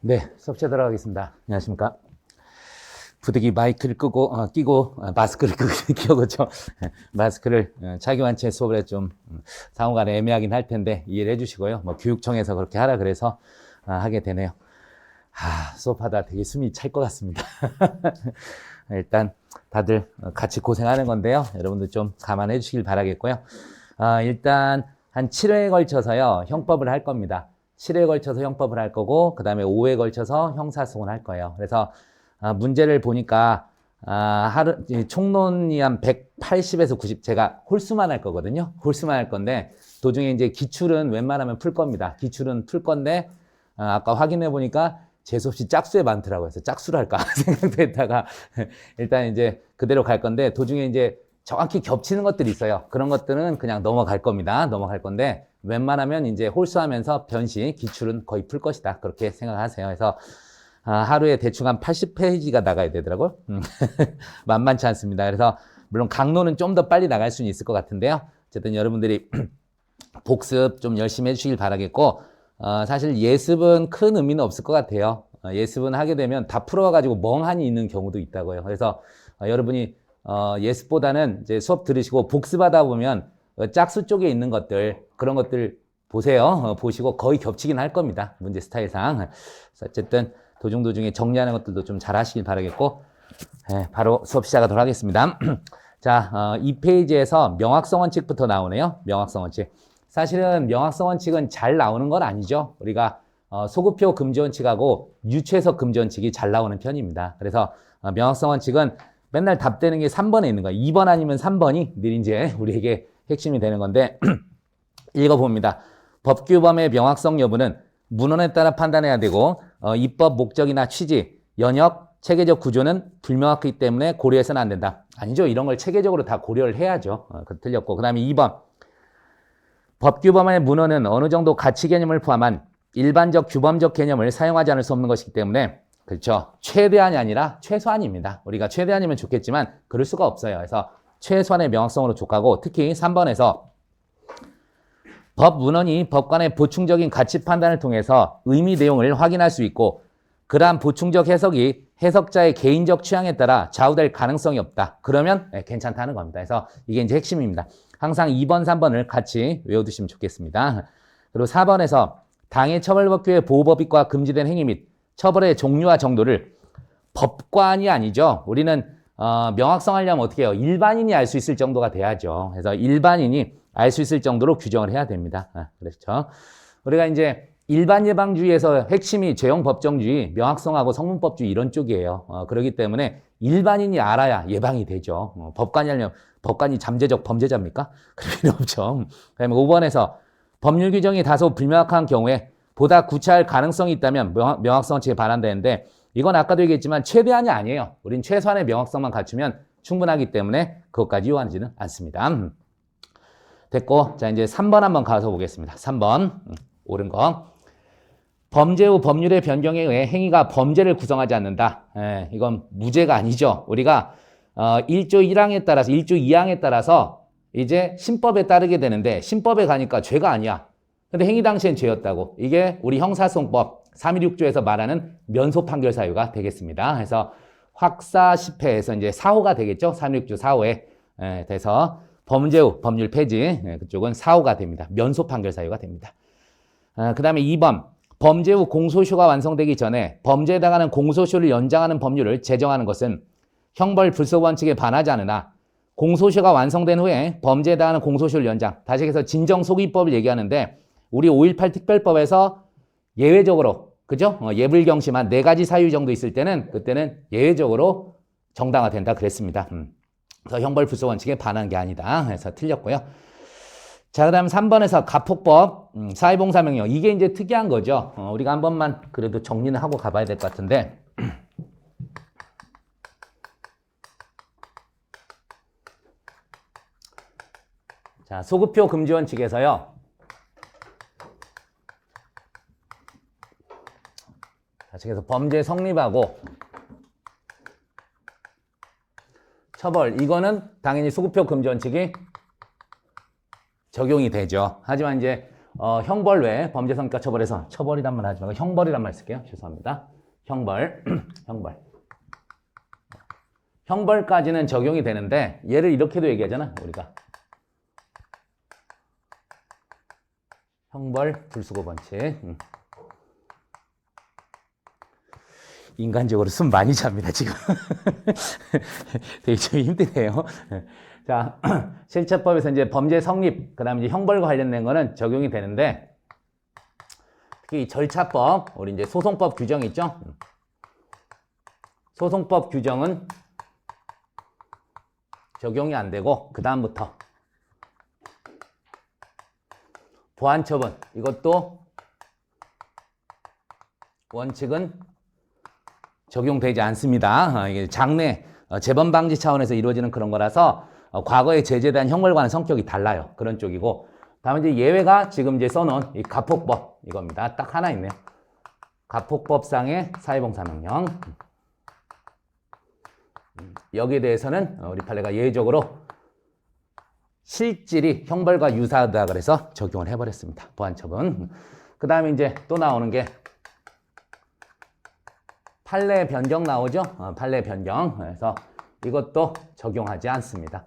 네, 수업체 들어가겠습니다. 안녕하십니까. 부득이 마이크를 끼고, 마스크를 끼우고죠. 마스크를 착용한 채 수업을 좀 상호간에 애매하긴 할 텐데 이해를 해주시고요. 뭐 교육청에서 그렇게 하라 그래서 하게 되네요. 수업하다 되게 숨이 찰 것 같습니다. 일단 다들 같이 고생하는 건데요. 여러분들 좀 감안해 주시길 바라겠고요. 일단 한 7회에 걸쳐서요. 형법을 할 겁니다. 7회에 걸쳐서 형법을 할 거고 그 다음에 5회에 걸쳐서 형사소송을 할 거예요. 그래서 문제를 보니까 총론이 한 180에서 90 제가 홀수만 할 거거든요. 홀수만 할 건데 도중에 이제 기출은 웬만하면 풀 겁니다. 기출은 풀 건데 아까 확인해 보니까 재수없이 짝수에 많더라고요. 그래서 짝수를 할까 생각도 했다가 일단 이제 그대로 갈 건데 도중에 이제 정확히 겹치는 것들이 있어요. 그런 것들은 그냥 넘어갈 겁니다. 넘어갈 건데 웬만하면 이제 홀수하면서 변시, 기출은 거의 풀 것이다. 그렇게 생각하세요. 그래서 하루에 대충 한 80페이지가 나가야 되더라고요. 만만치 않습니다. 그래서 물론 강론은 좀 더 빨리 나갈 수는 있을 것 같은데요. 어쨌든 여러분들이 복습 좀 열심히 해주시길 바라겠고 사실 예습은 큰 의미는 없을 것 같아요. 예습은 하게 되면 다 풀어가지고 멍하니 있는 경우도 있다고요. 그래서 여러분이 예습보다는 이제 수업 들으시고 복습하다 보면 짝수 쪽에 있는 것들 그런 것들 보세요. 보시고 거의 겹치긴 할 겁니다. 문제 스타일상. 어쨌든 도중도중에 정리하는 것들도 좀 잘 하시길 바라겠고 바로 수업 시작하도록 하겠습니다. 자, 2페이지에서 명확성 원칙부터 나오네요. 명확성 원칙. 사실은 명확성 원칙은 잘 나오는 건 아니죠. 우리가 소급표 금지 원칙하고 유추해석 금지 원칙이 잘 나오는 편입니다. 그래서 명확성 원칙은 맨날 답되는 게 3번에 있는 거예요. 2번 아니면 3번이 늘 이제 우리에게 핵심이 되는 건데 읽어봅니다. 법규범의 명확성 여부는 문헌에 따라 판단해야 되고 입법 목적이나 취지, 연역, 체계적 구조는 불명확하기 때문에 고려해서는 안 된다. 아니죠. 이런 걸 체계적으로 다 고려를 해야죠. 틀렸고. 그 다음에 2번. 법규범의 문헌은 어느 정도 가치 개념을 포함한 일반적 규범적 개념을 사용하지 않을 수 없는 것이기 때문에 그렇죠. 최대한이 아니라 최소한입니다. 우리가 최대한이면 좋겠지만 그럴 수가 없어요. 그래서 최소한의 명확성으로 족하고 특히 3번에서 법 문헌이 법관의 보충적인 가치 판단을 통해서 의미 내용을 확인할 수 있고 그러한 보충적 해석이 해석자의 개인적 취향에 따라 좌우될 가능성이 없다. 그러면 괜찮다는 겁니다. 그래서 이게 이제 핵심입니다. 항상 2번, 3번을 같이 외워두시면 좋겠습니다. 그리고 4번에서 당해 처벌법규의 보호법익과 금지된 행위 및 처벌의 종류와 정도를 법관이 아니죠. 우리는 명확성 하려면 어떻게 해요? 일반인이 알 수 있을 정도가 돼야죠. 그래서 일반인이 알 수 있을 정도로 규정을 해야 됩니다. 그렇죠. 우리가 이제 일반 예방주의에서 핵심이 죄형법정주의, 명확성하고 성문법주의 이런 쪽이에요. 그렇기 때문에 일반인이 알아야 예방이 되죠. 법관이 하려면 법관이 잠재적 범죄자입니까? 그럴 필요 없죠. 그다음에 5번에서 법률 규정이 다소 불명확한 경우에 보다 구체할 가능성이 있다면 명확성 원칙에 반한다는데 이건 아까도 얘기했지만 최대한이 아니에요. 우린 최소한의 명확성만 갖추면 충분하기 때문에 그것까지 요하지는 않습니다. 됐고, 자 이제 3번 한번 가서 보겠습니다. 3번 옳은 거. 범죄 후 법률의 변경에 의해 행위가 범죄를 구성하지 않는다. 이건 무죄가 아니죠. 우리가 1조 1항에 따라서 1조 2항에 따라서 이제 신법에 따르게 되는데 신법에 가니까 죄가 아니야. 근데 행위 당시엔 죄였다고. 이게 우리 형사소송법 316조에서 말하는 면소 판결 사유가 되겠습니다. 그래서 확사10회에서 이제 4호가 되겠죠. 316조 4호에 돼서 범죄 후 법률 폐지 그쪽은 4호가 됩니다. 면소 판결 사유가 됩니다. 그 다음에 2번 범죄 후 공소시효가 완성되기 전에 범죄에 해당하는 공소시효를 연장하는 법률을 제정하는 것은 형벌 불소 원칙에 반하지 않으나 공소시효가 완성된 후에 범죄에 해당하는 공소시효를 연장. 다시 해서 진정소기법을 얘기하는데 우리 5.18 특별법에서 예외적으로 그죠? 예불경심한 4가지 사유 정도 있을 때는 그때는 예외적으로 정당화된다 그랬습니다. 그래서 형벌 불소 원칙에 반하는 게 아니다. 그래서 틀렸고요. 자, 그 다음 3번에서 가폭법, 사회봉사명령. 이게 이제 특이한 거죠. 우리가 한 번만 그래도 정리는 하고 가봐야 될 것 같은데. 자, 소급표 금지 원칙에서요. 다시 해서 범죄 성립하고 처벌. 이거는 당연히 소급표 금지 원칙이 적용이 되죠. 하지만 이제 형벌 외에 범죄 성립과 처벌에서 처벌이란 말 하지 말고 형벌이란 말 쓸게요. 죄송합니다. 형벌, 형벌. 형벌까지는 적용이 되는데 얘를 이렇게도 얘기하잖아, 우리가. 형벌 불수고 원칙. 인간적으로 숨 많이 잡니다, 지금. 되게 좀 힘드네요. 자, 실체법에서 이제 범죄 성립, 그 다음에 이제 형벌과 관련된 거는 적용이 되는데, 특히 이 절차법, 우리 이제 소송법 규정 있죠? 소송법 규정은 적용이 안 되고, 그 다음부터 보완처분, 이것도 원칙은 적용되지 않습니다. 이게 장래 재범 방지 차원에서 이루어지는 그런 거라서 과거에 제재된 형벌과는 성격이 달라요. 그런 쪽이고, 다음에 이제 예외가 지금 이제 써놓은 이 가폭법 이겁니다. 딱 하나 있네요. 가폭법상의 사회봉사명령. 여기에 대해서는 우리 판례가 예외적으로 실질이 형벌과 유사하다 그래서 적용을 해버렸습니다. 보완처분. 그 다음에 이제 또 나오는 게 판례 변경 나오죠? 판례 변경. 그래서 이것도 적용하지 않습니다.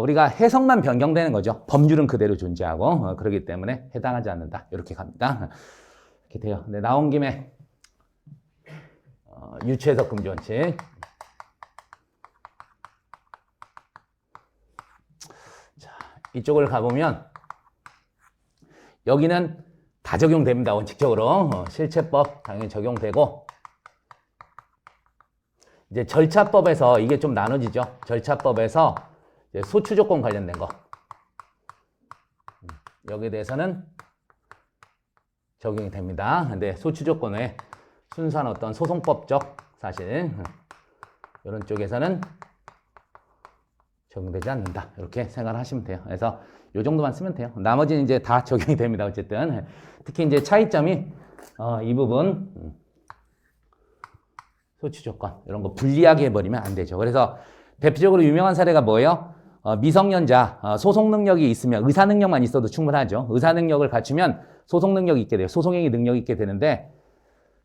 우리가 해석만 변경되는 거죠. 법률은 그대로 존재하고 그렇기 때문에 해당하지 않는다. 이렇게 갑니다. 이렇게 돼요. 근데 나온 김에 유추해석 금지 원칙. 자, 이쪽을 가보면 여기는 다 적용됩니다. 원칙적으로. 실체법 당연히 적용되고, 이제 절차법에서 이게 좀 나눠지죠. 절차법에서 이제 소추 조건 관련된 거. 여기에 대해서는 적용이 됩니다. 근데 소추 조건 외에 순수한 어떤 소송법적 사실 이런 쪽에서는 적용되지 않는다. 이렇게 생각을 하시면 돼요. 그래서 이 정도만 쓰면 돼요. 나머지는 이제 다 적용이 됩니다. 어쨌든 특히 이제 차이점이 이 부분 소추 조건 이런 거 불리하게 해버리면 안 되죠. 그래서 대표적으로 유명한 사례가 뭐예요? 미성년자 소송 능력이 있으면, 의사 능력만 있어도 충분하죠. 의사 능력을 갖추면 소송 능력이 있게 돼요. 소송행위 능력이 있게 되는데,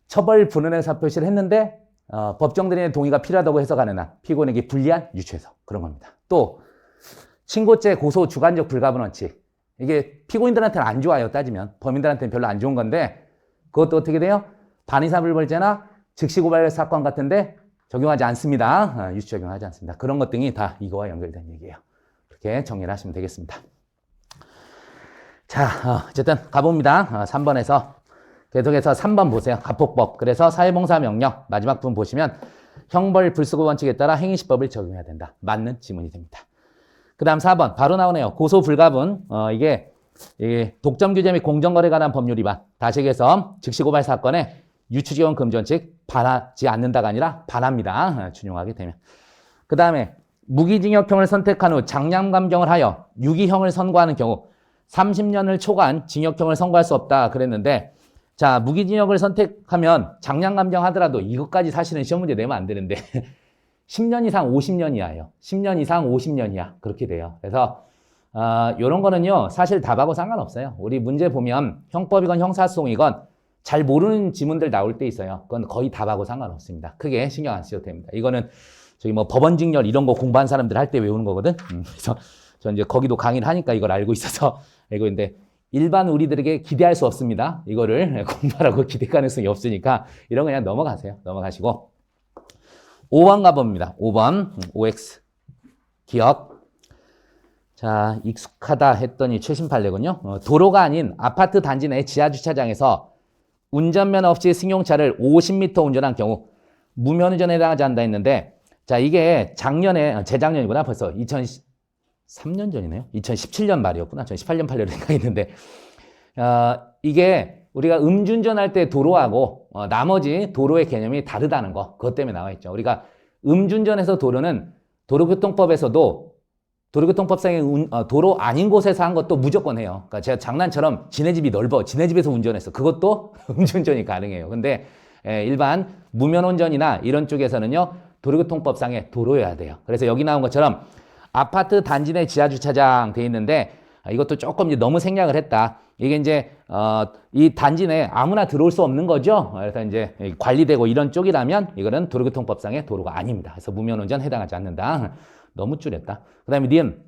처벌 불응의 사표시를 했는데 법정들의 동의가 필요하다고 해석하는 한 피고인에게 불리한 유추해석, 그런 겁니다. 또 친고죄 고소 주관적 불가분 원칙, 이게 피고인들한테는 안 좋아요. 따지면 범인들한테는 별로 안 좋은 건데, 그것도 어떻게 돼요? 반의사불벌죄나 즉시고발 사건 같은데 적용하지 않습니다. 유추 적용하지 않습니다. 그런 것 등이 다 이거와 연결된 얘기예요. 그렇게 정리를 하시면 되겠습니다. 자, 어쨌든 가봅니다. 3번에서 계속해서 3번 보세요. 가폭법. 그래서 사회봉사명령 마지막 부분 보시면 형벌 불수고 원칙에 따라 행위시법을 적용해야 된다. 맞는 지문이 됩니다. 그 다음 4번 바로 나오네요. 고소불가분. 이게 독점규제 및 공정거래에 관한 법률 위반, 다시해서 즉시고발 사건에 유추지원 금지 원칙 반하지 않는다가 아니라 반합니다. 준용하게 되면. 그 다음에 무기징역형을 선택한 후 장량감경을 하여 유기형을 선고하는 경우 30년을 초과한 징역형을 선고할 수 없다 그랬는데, 자, 무기징역을 선택하면 장량감경 하더라도 이것까지 사실은 시험 문제 내면 안 되는데 10년 이상 50년 이하예요. 10년 이상 50년 이하 그렇게 돼요. 그래서 이런 거는요 사실 답하고 상관없어요. 우리 문제 보면 형법이건 형사소송이건 잘 모르는 지문들 나올 때 있어요. 그건 거의 답하고 상관없습니다. 크게 신경 안 쓰셔도 됩니다. 이거는 저기 뭐 법원직렬 이런 거 공부한 사람들 할 때 외우는 거거든. 그래서 전 이제 거기도 강의를 하니까 이걸 알고 있어서 알고 있는데, 일반 우리들에게 기대할 수 없습니다. 이거를 공부하라고 기대 가능성이 없으니까 이런 거 그냥 넘어가세요. 넘어가시고 5번 가봅니다. 5번 OX 기억. 자, 익숙하다 했더니 최신 판례군요. 도로가 아닌 아파트 단지 내 지하주차장에서 운전면허 없이 승용차를 50m 운전한 경우 무면허운전에 해당하지 않는다 했는데, 자, 이게 작년에, 재작년이구나. 벌써 2003년 전이네요. 2017년 말이었구나. 전 18년 8년 생각했는데, 이게 우리가 음주운전할 때 도로하고 나머지 도로의 개념이 다르다는 거, 그것 때문에 나와 있죠. 우리가 음주운전에서 도로는 도로교통법에서도 도로교통법상의 도로 아닌 곳에서 한 것도 무조건 해요. 그러니까 제가 장난처럼 지네 집이 넓어, 지네 집에서 운전했어. 그것도 음주운전이 가능해요. 근데 일반 무면허운전이나 이런 쪽에서는요, 도로교통법상의 도로여야 돼요. 그래서 여기 나온 것처럼 아파트 단지 내 지하주차장 돼 있는데 이것도 조금 이제 너무 생략을 했다. 이게 이제 이 단지 내에 아무나 들어올 수 없는 거죠. 그래서 이제 관리되고 이런 쪽이라면 이거는 도로교통법상의 도로가 아닙니다. 그래서 무면운전 해당하지 않는다. 너무 줄였다. 그다음에 니은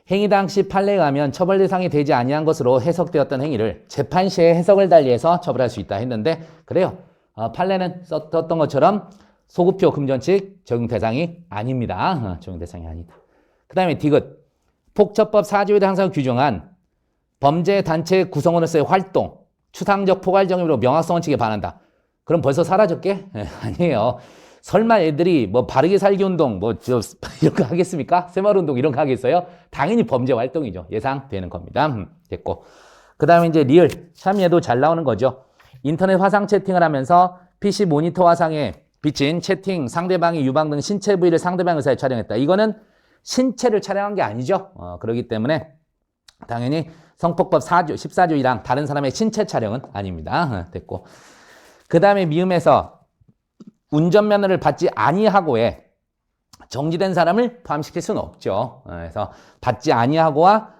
행위 당시 판례에 가면 처벌 대상이 되지 아니한 것으로 해석되었던 행위를 재판 시에 해석을 달리해서 처벌할 수 있다 했는데 그래요. 판례는 썼던 것처럼 소급표 금전칙 적용 대상이 아닙니다. 적용 대상이 아니다. 그 다음에 디귿 폭처법 4조에 항상 규정한 범죄 단체 구성원으로서의 활동, 추상적 포괄적으로 명확성 원칙에 반한다. 그럼 벌써 사라졌게? 아니에요. 설마 애들이 뭐 바르게 살기 운동 이런 거 하겠습니까? 새마을 운동 이런 거 하겠어요? 당연히 범죄 활동이죠. 예상되는 겁니다. 됐고. 그 다음에 이제 리얼. 참 얘도 잘 나오는 거죠. 인터넷 화상 채팅을 하면서 PC 모니터 화상에 비친 채팅, 상대방의 유방 등 신체 부위를 상대방 의사에 촬영했다. 이거는 신체를 촬영한 게 아니죠. 그렇기 때문에 당연히 성폭법 4조, 14조 1항 다른 사람의 신체 촬영은 아닙니다. 됐고. 그 다음에 미음에서 운전면허를 받지 아니하고에 정지된 사람을 포함시킬 수는 없죠. 그래서 받지 아니하고와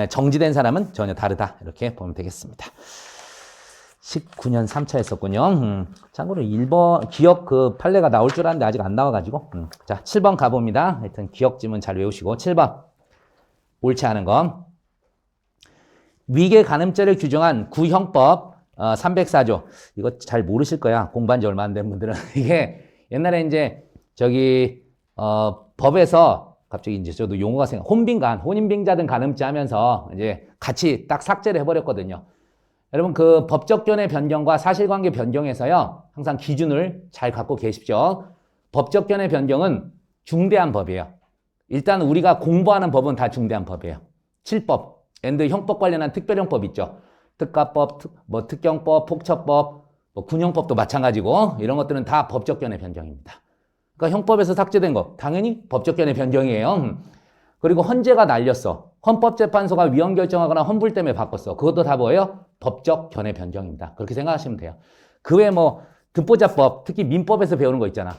정지된 사람은 전혀 다르다. 이렇게 보면 되겠습니다. 19년 3차 했었군요. 참고로 1번 기억 그 판례가 나올 줄 알았는데 아직 안 나와가지고. 자, 7번 가봅니다. 하여튼 기억지문 잘 외우시고. 7번. 옳지 않은 건. 위계 간음죄를 규정한 구형법 304조. 이거 잘 모르실 거야. 공부한 지 얼마 안 된 분들은. 이게 옛날에 이제 법에서 갑자기 이제 저도 용어가 혼빈간, 혼인빙자 등 간음죄 하면서 이제 같이 딱 삭제를 해버렸거든요. 여러분 그 법적 견해 변경과 사실관계 변경에서요. 항상 기준을 잘 갖고 계십시오. 법적 견해 변경은 중대한 법이에요. 일단 우리가 공부하는 법은 다 중대한 법이에요. 7법, 앤드 형법 관련한 특별형법 있죠. 특가법, 특경법, 폭처법, 군형법도 마찬가지고 이런 것들은 다 법적 견해 변경입니다. 그러니까 형법에서 삭제된 거 당연히 법적 견해 변경이에요. 그리고 헌재가 날렸어. 헌법재판소가 위헌 결정하거나 환불 때문에 바꿨어. 그것도 다 뭐예요? 법적 견해 변경입니다. 그렇게 생각하시면 돼요. 그 외에 듣보잡법, 특히 민법에서 배우는 거 있잖아.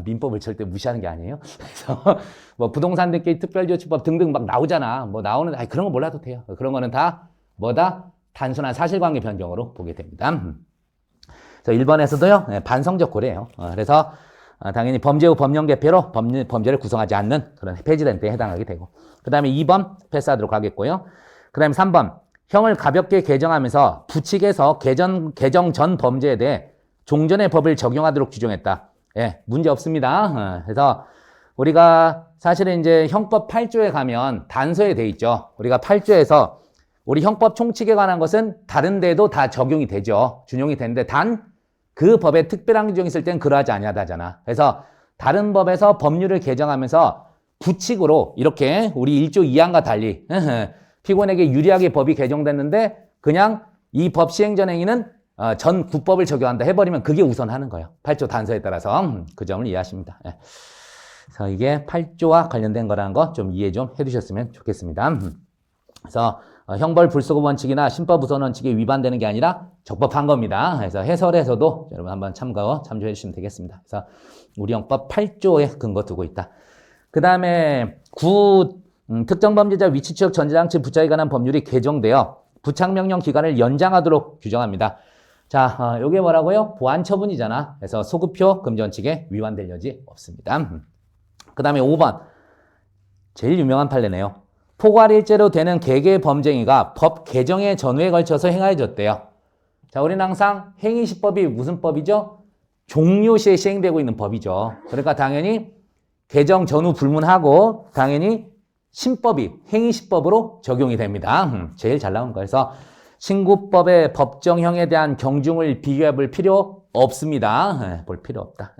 민법을 절대 무시하는 게 아니에요. 그래서 부동산 등기 특별조치법 등등 막 나오잖아. 나오는 그런 거 몰라도 돼요. 그런 거는 다 뭐다? 단순한 사실관계 변경으로 보게 됩니다. 그래서 1번에서도요. 반성적 고려예요. 그래서 당연히 범죄 후 법령 개폐로 범죄를 구성하지 않는 그런 폐지된 때에 해당하게 되고 그 다음에 2번 패스하도록 하겠고요. 그 다음에 3번 형을 가볍게 개정하면서 부칙에서 개정 전 범죄에 대해 종전의 법을 적용하도록 규정했다. 예, 문제 없습니다. 그래서 우리가 사실은 이제 형법 8조에 가면 단서에 돼 있죠. 우리가 8조에서 우리 형법 총칙에 관한 것은 다른 데도 다 적용이 되죠. 준용이 되는데 단 그 법에 특별한 규정이 있을 땐 그러하지 아니하다잖아. 그래서 다른 법에서 법률을 개정하면서 부칙으로 이렇게 우리 1조 2항과 달리 피고인에게 유리하게 법이 개정됐는데 그냥 이 법 시행 전 행위는 전 국법을 적용한다 해버리면 그게 우선하는 거예요. 8조 단서에 따라서 그 점을 이해하십니다. 그래서 이게 8조와 관련된 거라는 거 좀 이해 좀 해두셨으면 좋겠습니다. 그래서 형벌 불소급 원칙이나 신법 우선 원칙에 위반되는 게 아니라 적법한 겁니다. 그래서 해설에서도 여러분 한번 참조해 주시면 되겠습니다. 그래서 우리 형법 8조에 근거 두고 있다. 그 다음에 특정 범죄자 위치 추적 전자장치 부착에 관한 법률이 개정되어 부착명령 기간을 연장하도록 규정합니다. 자, 요게 뭐라고요? 보안 처분이잖아. 그래서 소급표 금전칙에 위반될 여지 없습니다. 그 다음에 5번. 제일 유명한 판례네요. 포괄일죄로 되는 개개 범죄행위가 법 개정의 전후에 걸쳐서 행하여졌대요. 자, 우리는 항상 행위시법이 무슨 법이죠? 종료시에 시행되고 있는 법이죠. 그러니까 당연히 개정 전후 불문하고 당연히 신법이 행위시법으로 적용이 됩니다. 제일 잘 나온 거에서 신고법의 법정형에 대한 경중을 비교해 볼 필요 없습니다. 볼 필요 없다.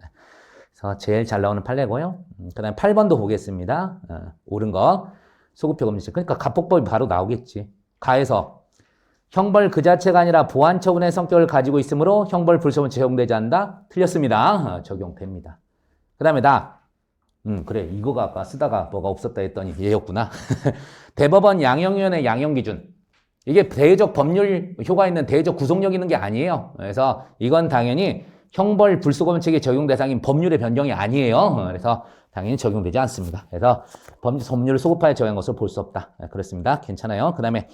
그래서 제일 잘 나오는 판례고요. 그 다음에 8번도 보겠습니다. 옳은 거. 소급표 금지죄. 그러니까 가폭법이 바로 나오겠지. 가에서 형벌 그 자체가 아니라 보완 처분의 성격을 가지고 있으므로 형벌 불소분 적용되지 않는다. 틀렸습니다. 적용됩니다. 그 다음에 그래 이거가 아까 쓰다가 뭐가 없었다 했더니 얘였구나. 대법원 양형위원회 양형기준. 이게 대외적 법률 효과 있는 대외적 구속력 있는 게 아니에요. 그래서 이건 당연히 형벌 불소급책의 적용 대상인 법률의 변경이 아니에요. 그래서 당연히 적용되지 않습니다. 그래서 법률을 소급하여 적용한 것을 볼 수 없다. 그렇습니다. 괜찮아요. 그 다음에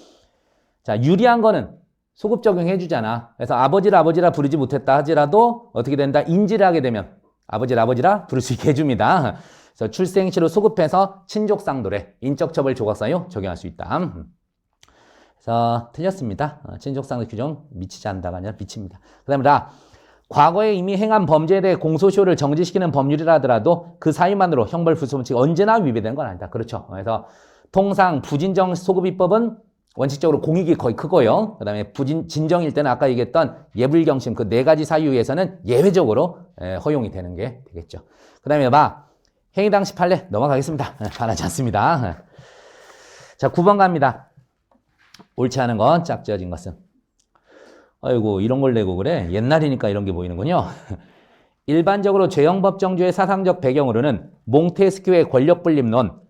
자, 유리한 거는 소급 적용해 주잖아. 그래서 아버지를 아버지라 부르지 못했다 하지라도 어떻게 된다? 인지를 하게 되면 아버지를 아버지라 부를 수 있게 해줍니다. 그래서 출생시로 소급해서 친족상도례, 인적처벌 조각사유 적용할 수 있다. 그래서 틀렸습니다. 친족상도 규정 미치지 않는다가 아니라 미칩니다. 그 다음에 과거에 이미 행한 범죄에 대해 공소시효를 정지시키는 법률이라 하더라도 그 사유만으로 형벌 불소원칙이 언제나 위배되는 건 아니다. 그렇죠. 그래서 통상 부진정 소급입법은 원칙적으로 공익이 거의 크고요. 그 다음에 진정일 때는 아까 얘기했던 예불경심 그 4가지 사유에서는 예외적으로 허용이 되는 게 되겠죠. 그 다음에 행위 당시 판례 넘어가겠습니다. 반하지 않습니다. 자, 9번 갑니다. 옳지 않은 건 짝지어진 것은. 아이고 이런 걸 내고 그래. 옛날이니까 이런 게 보이는군요. 일반적으로 죄형법정주의 사상적 배경으로는 몽테스큐의 권력분립론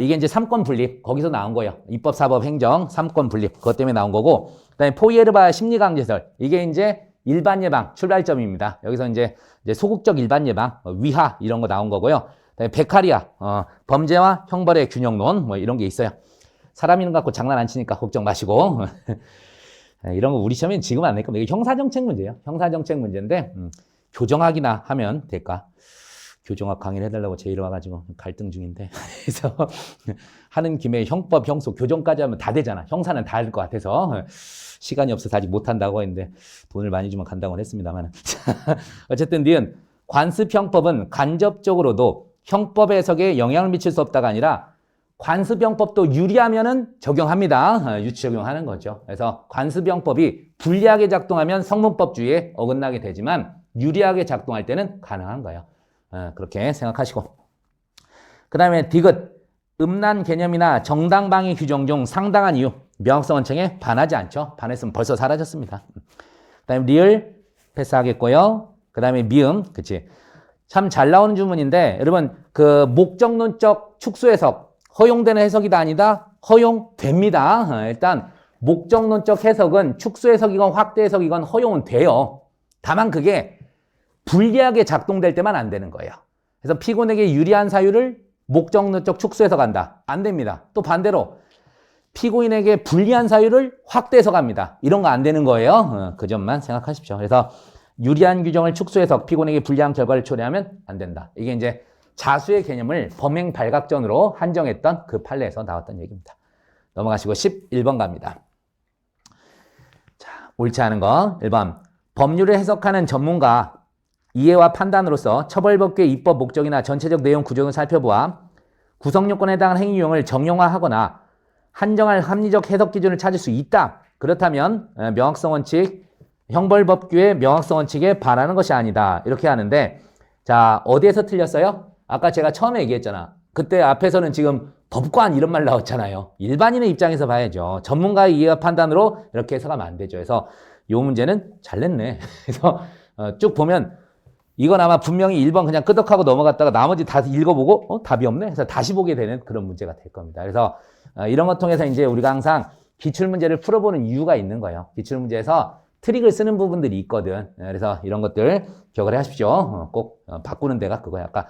이게 이제 3권 분립 거기서 나온 거예요. 입법, 사법, 행정 3권 분립 그것 때문에 나온 거고 그다음에 포이에르바 심리강제설 이게 이제 일반 예방 출발점입니다. 여기서 이제 소극적 일반 예방 위하 이런 거 나온 거고요. 그다음에 베카리아 범죄와 형벌의 균형론 뭐 이런 게 있어요. 사람 이름 갖고 장난 안 치니까 걱정 마시고 이런 거 우리 시험엔 지금 안 낼 겁니다. 이게 형사정책 문제예요. 형사정책 문제인데 교정학이나 하면 될까? 교정학 강의를 해달라고 제일 와가지고 갈등 중인데 그래서 하는 김에 형법, 형소, 교정까지 하면 다 되잖아. 형사는 다 할 것 같아서 시간이 없어서 아직 못한다고 했는데 돈을 많이 주면 간다고 했습니다만 어쨌든 니은 관습형법은 간접적으로도 형법 해석에 영향을 미칠 수 없다가 아니라 관습형법도 유리하면은 적용합니다. 유치 적용하는 거죠. 그래서 관습형법이 불리하게 작동하면 성문법주의에 어긋나게 되지만 유리하게 작동할 때는 가능한 거예요. 그렇게 생각하시고. 그 다음에 디귿, 음란 개념이나 정당방위 규정 중 상당한 이유, 명확성 원칙에 반하지 않죠. 반했으면 벌써 사라졌습니다. 그 다음에 리을 패스하겠고요. 그 다음에 미음, 그치. 참 잘 나오는 주문인데 여러분 그 목적론적 축소해석 허용되는 해석이다 아니다? 허용됩니다. 일단 목적론적 해석은 축소 해석이건 확대 해석이건 허용은 돼요. 다만 그게 불리하게 작동될 때만 안 되는 거예요. 그래서 피고인에게 유리한 사유를 목적론적 축소 해석한다. 안 됩니다. 또 반대로 피고인에게 불리한 사유를 확대 해석합니다. 이런 거 안 되는 거예요. 그 점만 생각하십시오. 그래서 유리한 규정을 축소 해석, 피고인에게 불리한 결과를 초래하면 안 된다. 이게 이제 자수의 개념을 범행 발각전으로 한정했던 그 판례에서 나왔던 얘기입니다. 넘어가시고 11번 갑니다. 자, 옳지 않은 거 1번. 법률을 해석하는 전문가 이해와 판단으로서 처벌법규의 입법 목적이나 전체적 내용 구조를 살펴보아 구성요건에 해당하는 행위 유형을 정형화하거나 한정할 합리적 해석 기준을 찾을 수 있다. 그렇다면 명확성 원칙, 형벌법규의 명확성 원칙에 반하는 것이 아니다. 이렇게 하는데 자, 어디에서 틀렸어요? 아까 제가 처음에 얘기했잖아. 그때 앞에서는 지금 법관 이런 말 나왔잖아요. 일반인의 입장에서 봐야죠. 전문가의 이해와 판단으로 이렇게 해석하면 안 되죠. 그래서 이 문제는 잘 냈네. 그래서 쭉 보면 이건 아마 분명히 1번 그냥 끄덕하고 넘어갔다가 나머지 다 읽어보고 답이 없네? 그래서 다시 보게 되는 그런 문제가 될 겁니다. 그래서 이런 것 통해서 이제 우리가 항상 기출문제를 풀어보는 이유가 있는 거예요. 기출문제에서 트릭을 쓰는 부분들이 있거든. 그래서 이런 것들 기억을 하십시오. 꼭 바꾸는 데가 그거야. 아까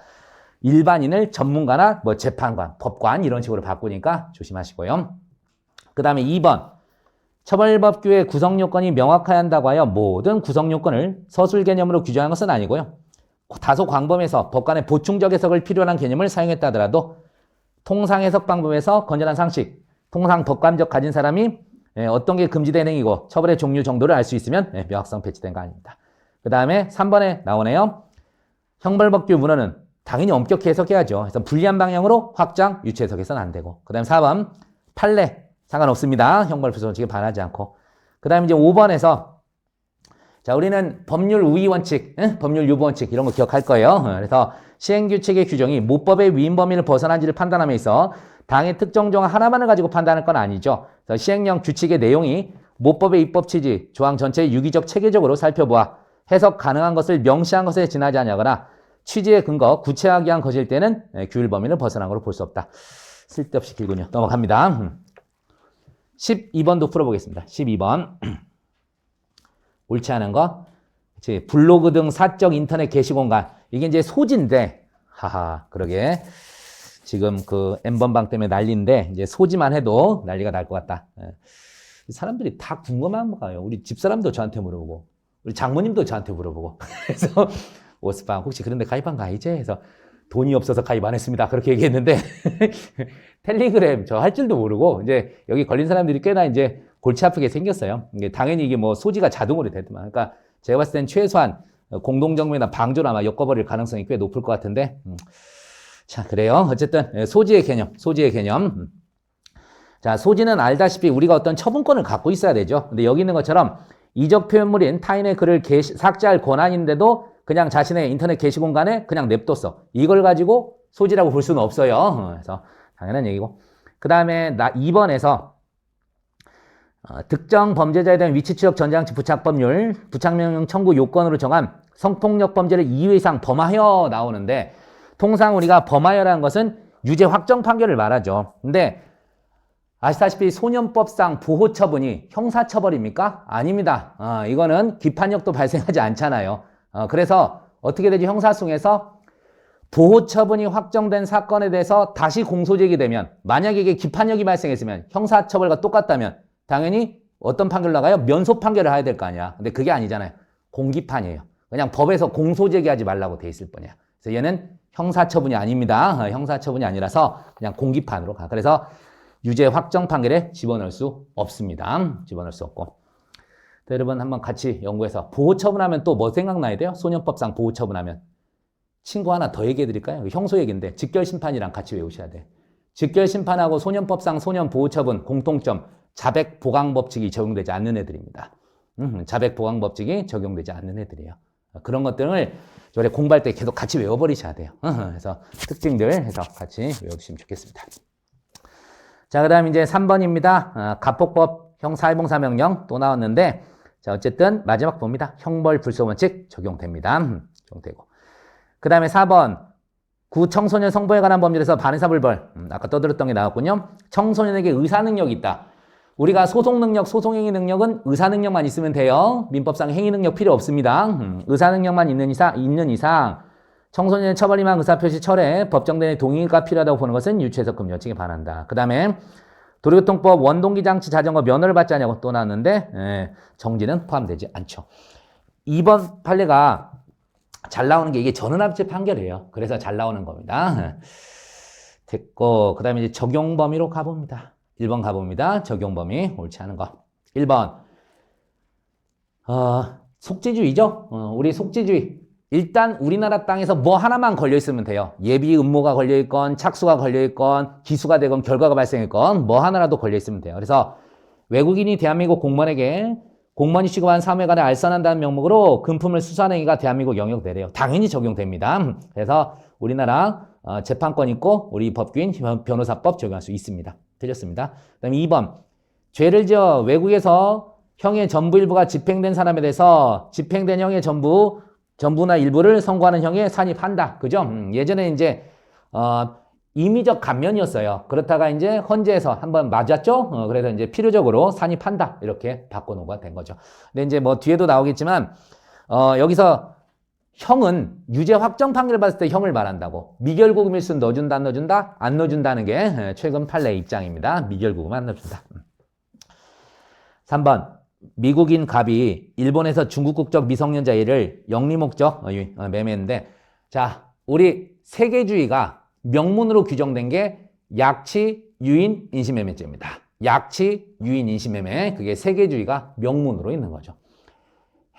일반인을 전문가나 뭐 재판관, 법관 이런 식으로 바꾸니까 조심하시고요. 그 다음에 2번. 처벌법규의 구성요건이 명확해야 한다고 하여 모든 구성요건을 서술 개념으로 규정한 것은 아니고요. 다소 광범해서 법관의 보충적 해석을 필요로 한 개념을 사용했다 하더라도 통상 해석 방법에서 건전한 상식, 통상 법관적 가진 사람이 어떤 게 금지된 행위고 처벌의 종류 정도를 알 수 있으면 명확성 배치된 거 아닙니다. 그 다음에 3번에 나오네요. 형벌법규 문헌은 당연히 엄격히 해석해야죠. 그래서 불리한 방향으로 확장, 유치 해석해서는 안 되고. 그 다음에 4번 판례 상관없습니다. 형벌부소원칙에 반하지 않고. 그 다음에 이제 5번에서 자 우리는 법률 우위 원칙, 법률 유보 원칙 이런 거 기억할 거예요. 그래서 시행규칙의 규정이 모법의 위임 범위를 벗어난지를 판단함에 있어 당의 특정 조항 하나만을 가지고 판단할 건 아니죠. 그래서 시행령 규칙의 내용이 모법의 입법 취지, 조항 전체의 유기적 체계적으로 살펴보아 해석 가능한 것을 명시한 것에 지나지 않냐거나 취지의 근거, 구체하게 한 것일 때는 규율 범위를 벗어난 걸로 볼 수 없다. 쓸데없이 길군요. 넘어갑니다. 12번도 풀어보겠습니다. 12번. 옳지 않은 거. 블로그 등 사적 인터넷 게시 공간. 이게 이제 소지인데, 하하, 그러게. 지금 그 N번방 때문에 난리인데, 이제 소지만 해도 난리가 날 것 같다. 사람들이 다 궁금한 거예요. 우리 집사람도 저한테 물어보고, 우리 장모님도 저한테 물어보고. 그래서, 오스방, 혹시 그런데 가입한 거 아니지? 해서, 돈이 없어서 가입 안 했습니다. 그렇게 얘기했는데, 텔레그램 저 할 줄도 모르고, 이제 여기 걸린 사람들이 꽤나 이제 골치 아프게 생겼어요. 당연히 이게 뭐 소지가 자동으로 되더만. 그러니까 제가 봤을 땐 최소한 공동정모나 방조를 아마 엮어버릴 가능성이 꽤 높을 것 같은데, 자, 그래요. 어쨌든, 소지의 개념. 자, 소지는 알다시피 우리가 어떤 처분권을 갖고 있어야 되죠. 근데 여기 있는 것처럼 이적 표현물인 타인의 글을 삭제할 권한인데도 그냥 자신의 인터넷 게시 공간에 그냥 냅뒀어. 이걸 가지고 소지라고 볼 수는 없어요. 그래서 당연한 얘기고. 그 다음에 2번에서 특정 범죄자에 대한 위치 추적 전자장치 부착 법률, 부착명령 청구 요건으로 정한 성폭력 범죄를 2회 이상 범하여 나오는데 통상 우리가 범하여라는 것은 유죄 확정 판결을 말하죠. 근데 아시다시피 소년법상 보호처분이 형사처벌입니까? 아닙니다. 이거는 기판력도 발생하지 않잖아요. 그래서 어떻게 되죠? 형사소송에서 보호처분이 확정된 사건에 대해서 다시 공소제기되면 만약에 이게 기판력이 발생했으면 형사처벌과 똑같다면 당연히 어떤 판결 나가요? 면소 판결을 해야 될 거 아니야. 근데 그게 아니잖아요. 공기판이에요. 그냥 법에서 공소제기하지 말라고 돼 있을 뿐이야. 그래서 얘는 형사처분이 아닙니다. 형사처분이 아니라서 그냥 공기판으로 가. 그래서 유죄 확정 판결에 집어넣을 수 없습니다. 집어넣을 수 없고. 여러분 한번 같이 연구해서 보호처분하면 또 뭐 생각나야 돼요? 소년법상 보호처분하면. 친구 하나 더 얘기해 드릴까요? 형소 얘기인데 직결심판이랑 같이 외우셔야 돼. 직결심판하고 소년법상 소년보호처분 공통점 자백보강법칙이 적용되지 않는 애들입니다. 자백보강법칙이 적용되지 않는 애들이에요. 그런 것들을 저래 공부할 때 계속 같이 외워버리셔야 돼요. 그래서 특징들 해서 같이 외워주시면 좋겠습니다. 자, 그 다음 이제 3번입니다. 가폭법 형사해봉사명령 또 나왔는데, 자, 어쨌든 마지막 봅니다. 형벌 불소원칙 적용됩니다. 적용되고. 그 다음에 4번. 구청소년 성보에 관한 법률에서 반의사불벌. 아까 떠들었던 게 나왔군요. 청소년에게 의사능력이 있다. 우리가 소송능력, 소송행위 능력은 의사능력만 있으면 돼요. 민법상 행위능력 필요 없습니다. 의사능력만 있는 이상 청소년의 처벌임한 의사표시 철회, 법정대의 동의가 필요하다고 보는 것은 유치해석 금연칙에 반한다. 그 다음에 도로교통법 원동기장치 자전거 면허를 받지 않냐고 또 나왔는데 정지는 포함되지 않죠. 2번 판례가 잘 나오는 게 이게 전원합치 판결이에요. 그래서 잘 나오는 겁니다. 됐고 그 다음에 이제 적용 범위로 가봅니다. 1번 가봅니다. 적용 범위 옳지 않은 거. 1번 속지주의죠. 우리 속지주의. 일단 우리나라 땅에서 뭐 하나만 걸려있으면 돼요. 예비 음모가 걸려있건 착수가 걸려있건 기수가 되건 결과가 발생했건 뭐 하나라도 걸려있으면 돼요. 그래서 외국인이 대한민국 공무원에게 공무원이 취급한 사무에 알선한다는 명목으로 금품을 수수하는 행위가 대한민국 영역 내래요. 당연히 적용됩니다. 그래서 우리나라 재판권 있고 우리 법규인 변호사법 적용할 수 있습니다. 틀렸습니다. 그 다음에 2번 죄를 지어 외국에서 형의 전부 일부가 집행된 사람에 대해서 집행된 형의 전부나 일부를 선고하는 형에 산입한다. 그죠? 예전에 이제, 임의적 감면이었어요. 그렇다가 이제 헌재에서 한번 맞았죠? 그래서 이제 필요적으로 산입한다. 이렇게 바꿔놓은 거가 된 거죠. 근데 이제 뭐 뒤에도 나오겠지만, 여기서 형은 유죄 확정 판결을 받을 때 형을 말한다고. 미결구금 일수 넣어준다, 안 넣어준다? 안 넣어준다는 게 최근 판례 입장입니다. 미결구금 안 넣어준다. 3번. 미국인 갑이 일본에서 중국 국적 미성년자 A를 영리 목적 매매했는데 자 우리 세계주의가 명문으로 규정된 게 약치, 유인, 인신매매죄입니다. 약치, 유인, 인신매매 그게 세계주의가 명문으로 있는 거죠.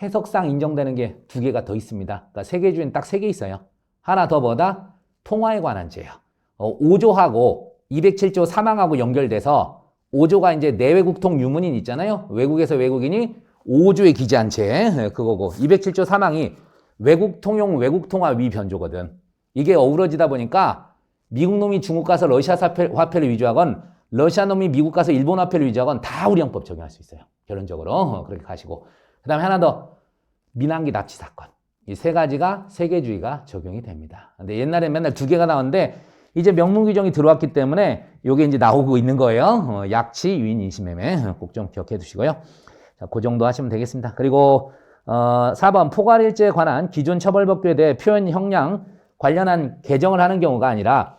해석상 인정되는 게 2개가 더 있습니다. 그러니까 세계주의는 딱 3개 있어요. 하나 더 뭐다? 통화에 관한 죄예요. 5조하고 207조 사망하고 연결돼서 5조가 이제 내외국통 유문인 있잖아요. 외국에서 외국인이 5조에 기재한 채 그거고 207조 사망이 외국통용 외국통화 위변조거든. 이게 어우러지다 보니까 미국 놈이 중국 가서 러시아 화폐를 위조하건 러시아 놈이 미국 가서 일본 화폐를 위조하건 다 우리 형법 적용할 수 있어요. 결론적으로 그렇게 가시고 그 다음에 하나 더 민항기 납치 사건. 이 3가지가 세계주의가 적용이 됩니다. 근데 옛날에 맨날 2개가 나왔는데 이제 명문 규정이 들어왔기 때문에 이게 이제 나오고 있는 거예요. 약치, 유인, 인신매매 꼭 좀 기억해 두시고요. 자, 그 정도 하시면 되겠습니다. 그리고 4번 포괄일죄에 관한 기존 처벌법규에 대해 표현 형량 관련한 개정을 하는 경우가 아니라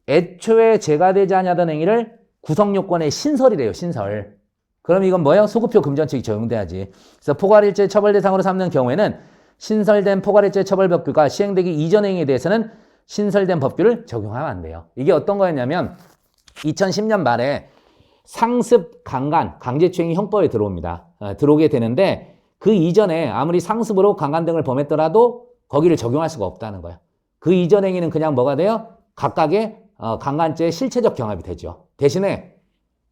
애초에 제가되지 아니하던 행위를 구성요건의 신설이래요. 신설. 그럼 이건 뭐예요? 소급표 금전칙이 적용돼야지. 그래서 포괄일죄 처벌 대상으로 삼는 경우에는 신설된 포괄일죄 처벌법규가 시행되기 이전 행위에 대해서는 신설된 법규를 적용하면 안 돼요. 이게 어떤 거였냐면 2010년 말에 상습 강간, 강제추행이 형법에 들어옵니다. 들어오게 되는데 그 이전에 아무리 상습으로 강간 등을 범했더라도 거기를 적용할 수가 없다는 거예요. 그 이전 행위는 그냥 뭐가 돼요? 각각의 강간죄의 실체적 경합이 되죠. 대신에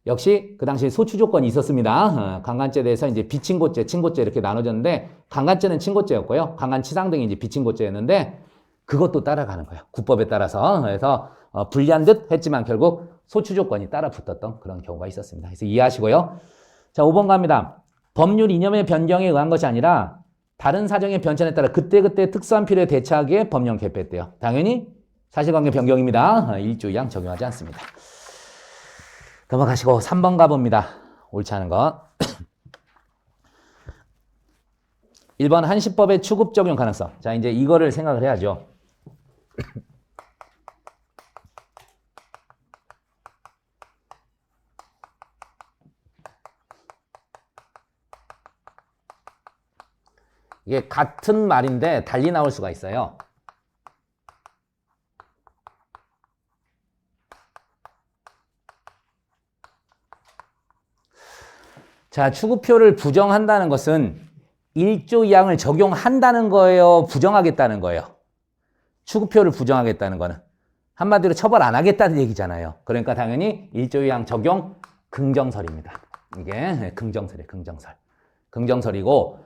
역시 그 당시 소추 조건이 있었습니다. 강간죄에 대해서 이제 비친고죄, 친고죄 이렇게 나눠졌는데 강간죄는 친고죄였고요. 강간치상 등이 이제 비친고죄였는데 그것도 따라가는 거예요. 국법에 따라서. 그래서 불리한 듯 했지만 결국 소추 조건이 따라 붙었던 그런 경우가 있었습니다. 그래서 이해하시고요. 자, 5번 갑니다. 법률 이념의 변경에 의한 것이 아니라 다른 사정의 변천에 따라 그때그때 특수한 필요에 대처하기 위해 법령 개폐했대요. 당연히 사실관계 변경입니다. 1조 2항 적용하지 않습니다. 넘어가시고 3번 가봅니다. 옳지 않은 거. 1번 한시법의 추급 적용 가능성. 자, 이제 이거를 생각을 해야죠. 이게 같은 말인데 달리 나올 수가 있어요. 자, 추구표를 부정한다는 것은 1조 2항을 적용한다는 거예요? 부정하겠다는 거예요? 추구표를 부정하겠다는 거는 한마디로 처벌 안 하겠다는 얘기잖아요. 그러니까 당연히 1조 2항 적용 긍정설입니다. 이게 긍정설이에요. 긍정설. 긍정설이고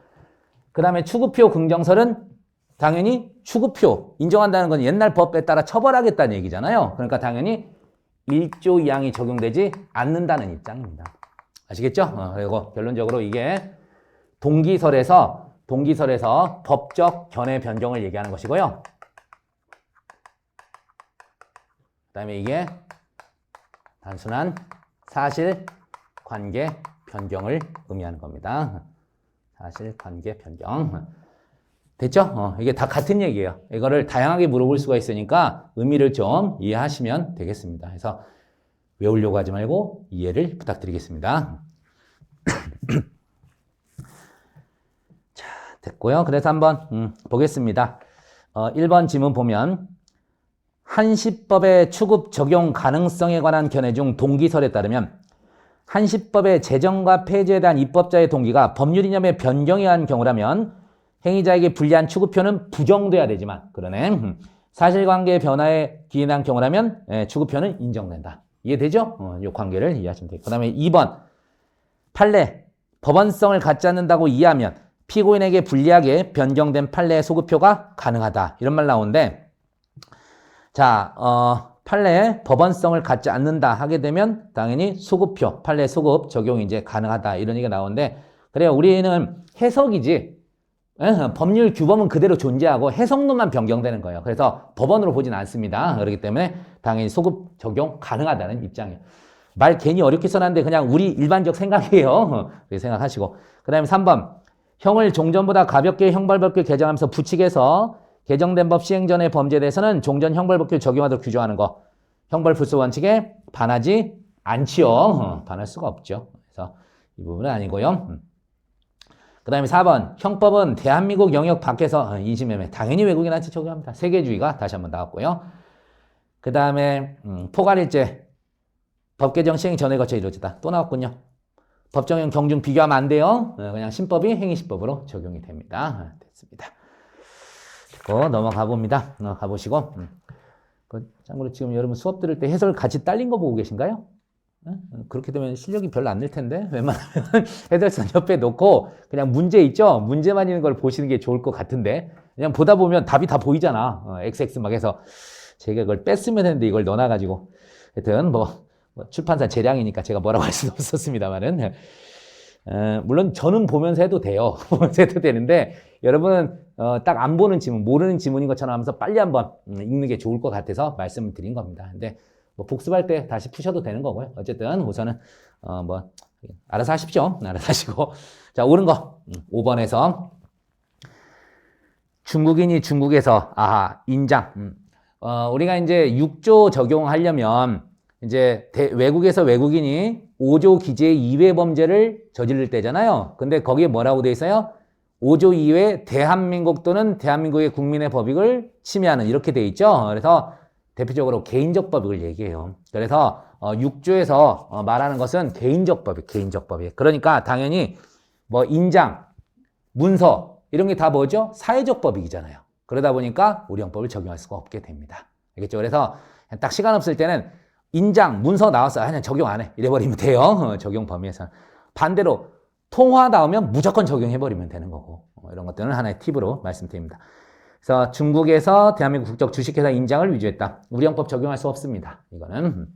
그 다음에 추구표 긍정설은 당연히 추구표 인정한다는 건 옛날 법에 따라 처벌하겠다는 얘기잖아요. 그러니까 당연히 1조 2항이 적용되지 않는다는 입장입니다. 아시겠죠? 그리고 결론적으로 이게 동기설에서 법적 견해 변경을 얘기하는 것이고요. 그 다음에 이게 단순한 사실관계 변경을 의미하는 겁니다. 사실관계 변경. 됐죠? 이게 다 같은 얘기예요. 이거를 다양하게 물어볼 수가 있으니까 의미를 좀 이해하시면 되겠습니다. 그래서 외우려고 하지 말고 이해를 부탁드리겠습니다. 자, 됐고요. 그래서 한번 보겠습니다. 1번 지문 보면 한시법의 추급 적용 가능성에 관한 견해 중 동기설에 따르면 한시법의 제정과 폐지에 대한 입법자의 동기가 법률 이념의 변경에 의한 경우라면 행위자에게 불리한 추급표는 부정돼야 되지만 그러네. 사실관계 변화에 기인한 경우라면 추급표는 인정된다. 이해되죠? 이 관계를 이해하시면 돼요. 그 다음에 2번 판례, 법원성을 갖지 않는다고 이해하면 피고인에게 불리하게 변경된 판례의 소급표가 가능하다. 이런 말 나오는데 자, 판례에 법원성을 갖지 않는다 하게 되면 당연히 소급표, 판례 소급 적용이 이제 가능하다. 이런 얘기가 나오는데 그래요. 우리는 해석이지 법률 규범은 그대로 존재하고 해석론만 변경되는 거예요. 그래서 법원으로 보진 않습니다. 그렇기 때문에 당연히 소급 적용 가능하다는 입장이에요. 말 괜히 어렵게 써놨는데 그냥 우리 일반적 생각이에요. 그렇게 생각하시고. 그 다음에 3번. 형을 종전보다 가볍게 형벌법규 개정하면서 부칙에서 개정된 법 시행 전의 범죄에 대해서는 종전 형벌법규를 적용하도록 규정하는 거. 형벌 불소 원칙에 반하지 않지요. 반할 수가 없죠. 그래서 이 부분은 아니고요. 그 다음에 4번. 형법은 대한민국 영역 밖에서 인신매매. 당연히 외국인한테 적용합니다. 세계주의가 다시 한번 나왔고요. 그 다음에 포괄일죄. 법 개정 시행 전에 거쳐 이루어지다. 또 나왔군요. 법정형 경중 비교하면 안 돼요. 그냥 신법이 행위시법으로 적용이 됩니다. 됐습니다. 넘어가 봅니다. 가보시고. 참고로 지금 여러분 수업 들을 때 해설 같이 딸린 거 보고 계신가요? 그렇게 되면 실력이 별로 안 늘 텐데 웬만하면 해설선 옆에 놓고 그냥 문제 있죠? 문제만 있는 걸 보시는 게 좋을 것 같은데 그냥 보다 보면 답이 다 보이잖아. XX 막 해서 제가 그걸 뺐으면 했는데 이걸 넣어놔가지고 하여튼 뭐 출판사 재량이니까 제가 뭐라고 할 수는 없었습니다만은 물론 저는 보면서 해도 돼요. 보면서 해도 되는데 여러분은 딱 안 보는 지문, 모르는 지문인 것처럼 하면서 빨리 한번 읽는 게 좋을 것 같아서 말씀을 드린 겁니다. 근데 뭐 복습할 때 다시 푸셔도 되는 거고요. 어쨌든 우선은 뭐 알아서 하십시오. 알아서 하시고 자 옳은 거 5번에서 중국인이 중국에서, 인장. 우리가 이제 6조 적용하려면, 이제 외국에서 외국인이 5조 기재 이외 범죄를 저지를 때잖아요. 근데 거기에 뭐라고 돼 있어요? 5조 이외 대한민국 또는 대한민국의 국민의 법익을 침해하는 이렇게 돼 있죠. 그래서 대표적으로 개인적 법익을 얘기해요. 그래서 6조에서 말하는 것은 개인적 법익, 개인적 법익. 그러니까 당연히 뭐 인장, 문서 이런 게 다 뭐죠? 사회적 법익이잖아요. 그러다 보니까 우량법을 적용할 수가 없게 됩니다. 알겠죠? 그래서 딱 시간 없을 때는 인장, 문서 나왔어요. 그냥 적용 안 해. 이래버리면 돼요. 적용 범위에서. 반대로 통화 나오면 무조건 적용해버리면 되는 거고. 이런 것들은 하나의 팁으로 말씀드립니다. 그래서 중국에서 대한민국 국적 주식회사 인장을 위조했다. 우량법 적용할 수 없습니다. 이거는.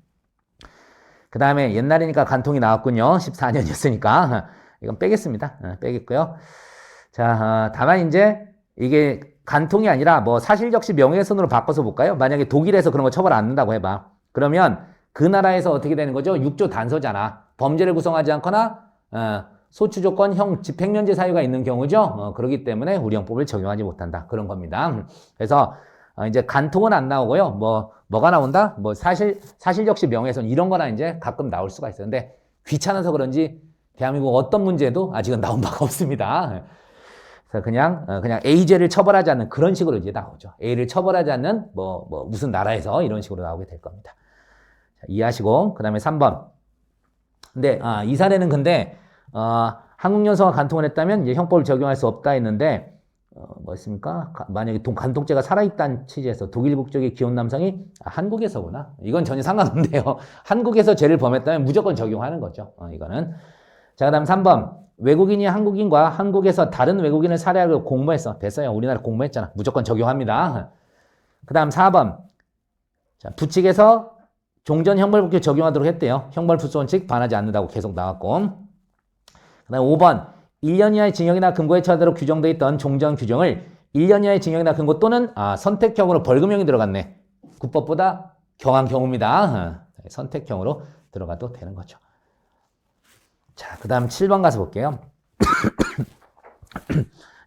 그 다음에 옛날이니까 간통이 나왔군요. 14년이었으니까. 이건 빼겠습니다. 빼겠고요. 자, 다만 이제 이게 간통이 아니라 뭐 사실적시 명예훼손으로 바꿔서 볼까요? 만약에 독일에서 그런 거 처벌 안 한다고 해봐. 그러면 그 나라에서 어떻게 되는 거죠? 6조 단서잖아. 범죄를 구성하지 않거나 소추조건 형 집행면제 사유가 있는 경우죠. 그렇기 때문에 우량법을 적용하지 못한다. 그런 겁니다. 그래서 이제 간통은 안 나오고요. 뭐가 나온다? 뭐 사실적시 명예훼손 이런 거나 이제 가끔 나올 수가 있어요. 근데 귀찮아서 그런지 대한민국 어떤 문제도 아직은 나온 바가 없습니다. 그래서 그냥 A죄를 처벌하지 않는 그런 식으로 이제 나오죠. A를 처벌하지 않는 무슨 나라에서 이런 식으로 나오게 될 겁니다. 자, 이해하시고 그다음에 3번. 근데 이 사례는 근데 한국연소가 간통을 했다면 이제 형법을 적용할 수 없다 했는데 뭐였습니까? 만약에 간통죄가 살아있다는 취지에서 독일 국적의 기혼 남성이 한국에서구나. 이건 전혀 상관없네요. 한국에서 죄를 범했다면 무조건 적용하는 거죠. 이거는. 자, 그다음 3번. 외국인이 한국인과 한국에서 다른 외국인을 살해하고 공모했어. 됐어요. 우리나라 공모했잖아. 무조건 적용합니다. 그 다음 4번. 자, 부칙에서 종전 형벌법규 적용하도록 했대요. 형벌부수원칙 반하지 않는다고 계속 나왔고. 그 다음 5번. 1년 이하의 징역이나 금고에 처하도록 규정되어 있던 종전 규정을 1년 이하의 징역이나 금고 또는 선택형으로 벌금형이 들어갔네. 국법보다 경한 경우입니다. 선택형으로 들어가도 되는 거죠. 자, 그 다음 7번 가서 볼게요.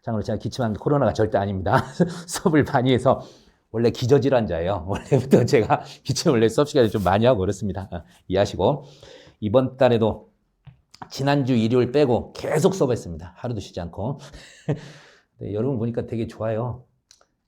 참고로 제가 기침한 코로나가 절대 아닙니다. 수업을 많이 해서 원래 기저질환자예요. 원래부터 제가 기침을 원래 수업 시간에 좀 많이 하고 그렇습니다. 이해하시고 이번 달에도 지난주 일요일 빼고 계속 수업했습니다. 하루도 쉬지 않고. 네, 여러분 보니까 되게 좋아요.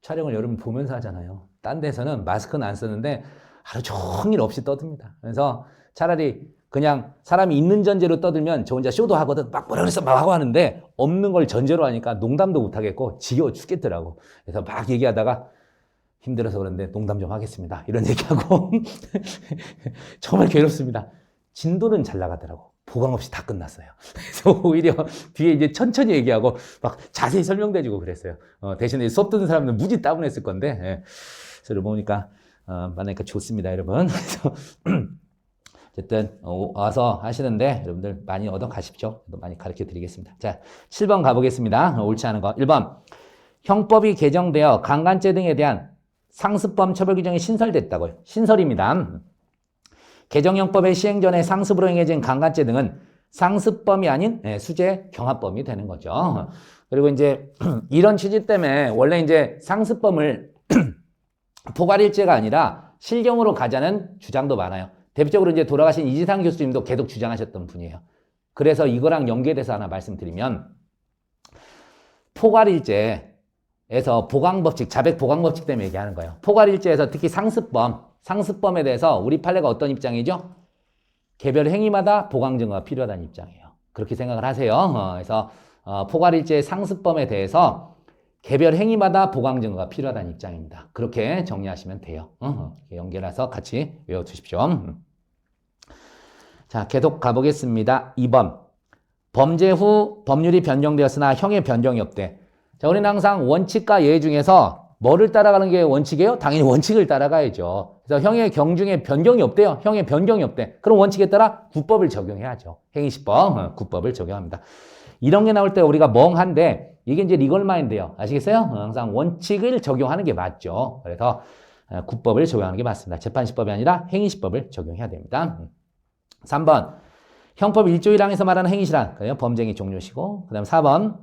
촬영을 여러분 보면서 하잖아요. 딴 데서는 마스크는 안 쓰는데 하루 종일 없이 떠듭니다. 그래서 차라리 그냥 사람이 있는 전제로 떠들면 저 혼자 쇼도 하거든. 막 뭐라 그래서 막 하고 하는데 없는 걸 전제로 하니까 농담도 못 하겠고 지겨워 죽겠더라고. 그래서 막 얘기하다가 힘들어서 그런데 농담 좀 하겠습니다. 이런 얘기하고 정말 괴롭습니다. 진도는 잘 나가더라고. 보강 없이 다 끝났어요. 그래서 오히려 뒤에 이제 천천히 얘기하고 막 자세히 설명돼주고 그랬어요. 대신에 수업 듣는 사람들은 무지 따분했을 건데 예. 그래서 보니까 만나니까 좋습니다, 여러분. 그래서 어쨌든 와서 하시는데 여러분들 많이 얻어 가십시오. 많이 가르쳐 드리겠습니다. 자, 7번 가보겠습니다. 옳지 않은 거. 1번. 형법이 개정되어 강간죄 등에 대한 상습범 처벌 규정이 신설됐다고요. 신설입니다. 개정형법의 시행 전에 상습으로 행해진 강간죄 등은 상습범이 아닌 수재 경합범이 되는 거죠. 그리고 이제 이런 취지 때문에 원래 이제 상습범을 포괄일죄가 아니라 실경으로 가자는 주장도 많아요. 대표적으로 이제 돌아가신 이지상 교수님도 계속 주장하셨던 분이에요. 그래서 이거랑 연계돼서 하나 말씀드리면 포괄일죄에서 보강법칙, 자백 보강법칙 때문에 얘기하는 거예요. 포괄일죄에서 특히 상습범에 대해서 우리 판례가 어떤 입장이죠? 개별 행위마다 보강 증거가 필요하다는 입장이에요. 그렇게 생각을 하세요. 그래서 포괄일죄 상습범에 대해서 개별 행위마다 보강 증거가 필요하다는 입장입니다. 그렇게 정리하시면 돼요. 연결해서 같이 외워두십시오. 자, 계속 가보겠습니다. 2번. 범죄 후 법률이 변경되었으나 형의 변경이 없대. 자, 우리는 항상 원칙과 예외 중에서 뭐를 따라가는 게 원칙이에요? 당연히 원칙을 따라가야죠. 그래서 형의 경중에 변경이 없대요. 형의 변경이 없대. 그럼 원칙에 따라 국법을 적용해야죠. 행위시법, 국법을 적용합니다. 이런 게 나올 때 우리가 멍한데 이게 이제 리걸마인드예요. 아시겠어요? 항상 원칙을 적용하는 게 맞죠. 그래서 국법을 적용하는 게 맞습니다. 재판시법이 아니라 행위시법을 적용해야 됩니다. 3번. 형법 1조 1항에서 말하는 행위시란 범죄행위 종료시고 그 다음 4번.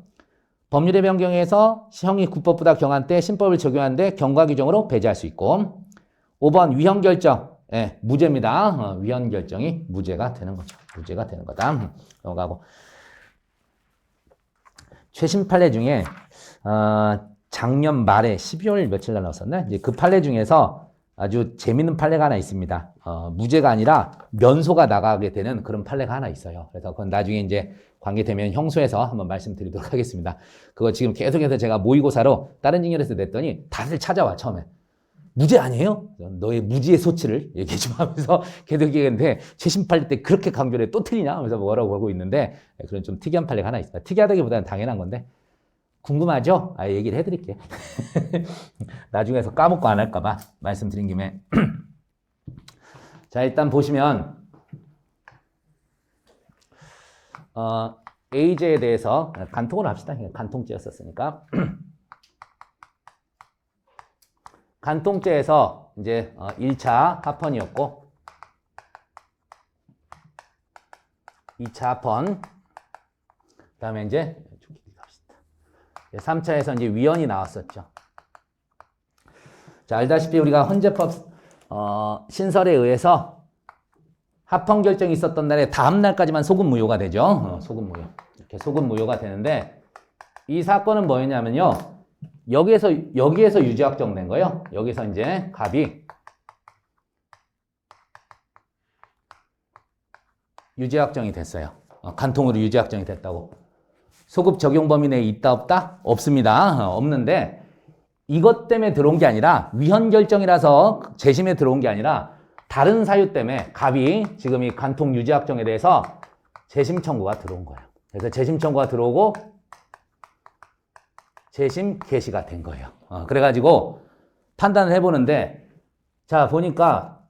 법률의 변경에서 형이 국법보다 경한 때 신법을 적용하는데 경과 규정으로 배제할 수 있고 5번 위헌 결정. 예, 무죄입니다. 위헌 결정이 무죄가 되는 거죠. 무죄가 되는 거다. 넘어가고 최신 판례 중에 작년 말에 12월 며칠 날 나왔었나? 이제 그 판례 중에서 아주 재밌는 판례가 하나 있습니다. 무죄가 아니라 면소가 나가게 되는 그런 판례가 하나 있어요. 그래서 그건 나중에 이제 관계되면 형소에서 한번 말씀드리도록 하겠습니다. 그거 지금 계속해서 제가 모의고사로 다른 직렬에서 냈더니 다들 찾아와, 처음에. 무죄 아니에요? 너의 무지의 소치를 얘기 좀 하면서 계속 얘기했는데 최신 판례 때 그렇게 강조를 해 또 틀리냐? 하면서 뭐라고 하고 있는데 그런 좀 특이한 판례가 하나 있습니다. 특이하다기보다는 당연한 건데 궁금하죠? 얘기를 해드릴게. 나중에서 까먹고 안 할까봐 말씀드린 김에. 자, 일단 보시면 A제에 대해서 간통을 합시다. 간통죄였었으니까. 간통죄에서 이제 1차 합헌이었고 2차 합헌 그다음에 이제 3차에서 이제 위헌이 나왔었죠. 자, 알다시피 우리가 헌재법 신설에 의해서 합헌 결정이 있었던 날에 다음 날까지만 소급 무효가 되죠. 소급 무효. 이렇게 소급 무효가 되는데 이 사건은 뭐였냐면요. 여기에서 유죄 확정된 거예요. 여기서 이제 갑이 유죄 확정이 됐어요. 간통으로 유죄 확정이 됐다고. 소급 적용 범위 내에 있다 없다? 없습니다. 없는데 이것 때문에 들어온 게 아니라 위헌 결정이라서 재심에 들어온 게 아니라 다른 사유 때문에 갑이 지금 이 간통 유죄 확정에 대해서 재심 청구가 들어온 거예요. 그래서 재심 청구가 들어오고 재심 개시가 된 거예요. 그래가지고 판단을 해보는데 자 보니까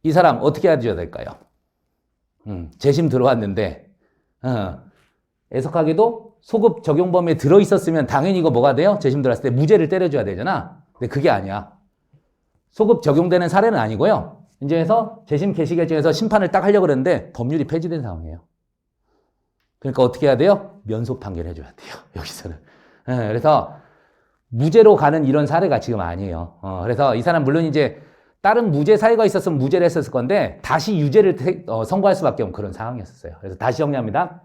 이 사람 어떻게 해줘야 될까요? 재심 들어왔는데 애석하게도 소급 적용 범위에 들어있었으면 당연히 이거 뭐가 돼요? 재심 들어왔을 때 무죄를 때려줘야 되잖아. 근데 그게 아니야. 소급 적용되는 사례는 아니고요. 이제 해서 재심 개시 결정에서 심판을 딱 하려고 그랬는데 법률이 폐지된 상황이에요. 그러니까 어떻게 해야 돼요? 면소 판결해줘야 돼요. 여기서는. 그래서 무죄로 가는 이런 사례가 지금 아니에요. 그래서 이 사람 물론 이제 다른 무죄 사유가 있었으면 무죄를 했었을 건데 다시 유죄를 선고할 수밖에 없는 그런 상황이었어요. 그래서 다시 정리합니다.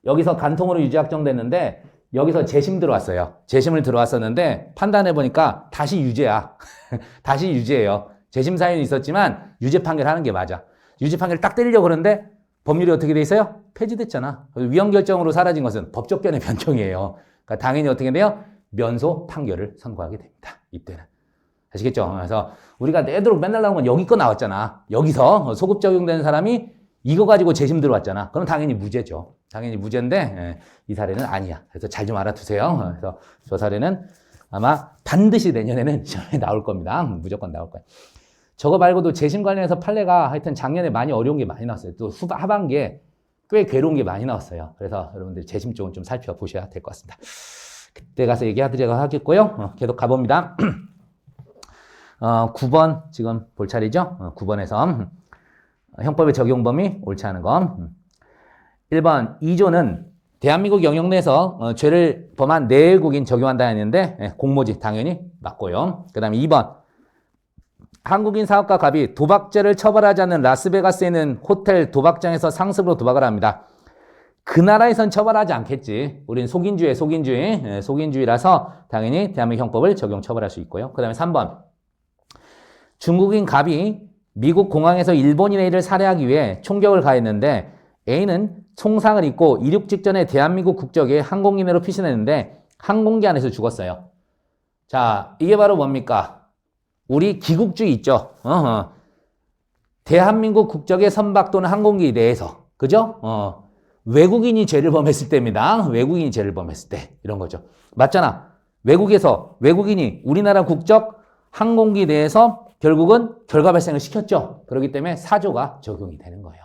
여기서 간통으로 유죄 확정됐는데 여기서 재심 들어왔어요. 재심을 들어왔었는데 판단해 보니까 다시 유죄야. 다시 유죄예요. 재심 사유는 있었지만 유죄 판결하는 게 맞아. 유죄 판결 딱 때리려고 그러는데 법률이 어떻게 돼 있어요? 폐지됐잖아. 위헌 결정으로 사라진 것은 법적견의 변경이에요. 그러니까 당연히 어떻게 돼요? 면소 판결을 선고하게 됩니다. 이때는. 아시겠죠? 그래서 우리가 내도록 맨날 나온 건 여기 거 나왔잖아. 여기서 소급 적용되는 사람이 이거 가지고 재심 들어왔잖아. 그럼 당연히 무죄죠. 당연히 무죄인데 이 사례는 아니야. 그래서 잘 좀 알아두세요. 그래서 저 사례는 아마 반드시 내년에는 시험에 나올 겁니다. 무조건 나올 거예요. 저거 말고도 재심 관련해서 판례가 하여튼 작년에 많이 어려운 게 많이 나왔어요. 또 하반기에 꽤 괴로운 게 많이 나왔어요. 그래서 여러분들 재심 쪽은 좀 살펴보셔야 될 것 같습니다. 그때 가서 얘기하도록 하겠고요. 계속 가봅니다. 9번 지금 볼 차례죠. 9번에서 형법의 적용 범위 옳지 않은 거. 1번 2조는 대한민국 영역 내에서 죄를 범한 내외국인 적용한다 했는데 공모지 당연히 맞고요. 그 다음에 2번 한국인 사업가 갑이 도박죄를 처벌하지 않는 라스베가스에 있는 호텔 도박장에서 상습으로 도박을 합니다. 그 나라에선 처벌하지 않겠지. 우린 속인주의라서 당연히 대한민국 형법을 적용 처벌할 수 있고요. 그 다음에 3번 중국인 갑이 미국 공항에서 일본인 A를 살해하기 위해 총격을 가했는데 A는 총상을 입고 이륙 직전에 대한민국 국적의 항공기내로 피신했는데 항공기 안에서 죽었어요. 자, 이게 바로 뭡니까? 우리 기국주의 있죠. 대한민국 국적의 선박 또는 항공기 내에서, 그죠? 외국인이 죄를 범했을 때입니다. 외국인이 죄를 범했을 때 이런 거죠. 맞잖아. 외국인이 우리나라 국적 항공기 내에서 결국은 결과 발생을 시켰죠. 그렇기 때문에 4조가 적용이 되는 거예요.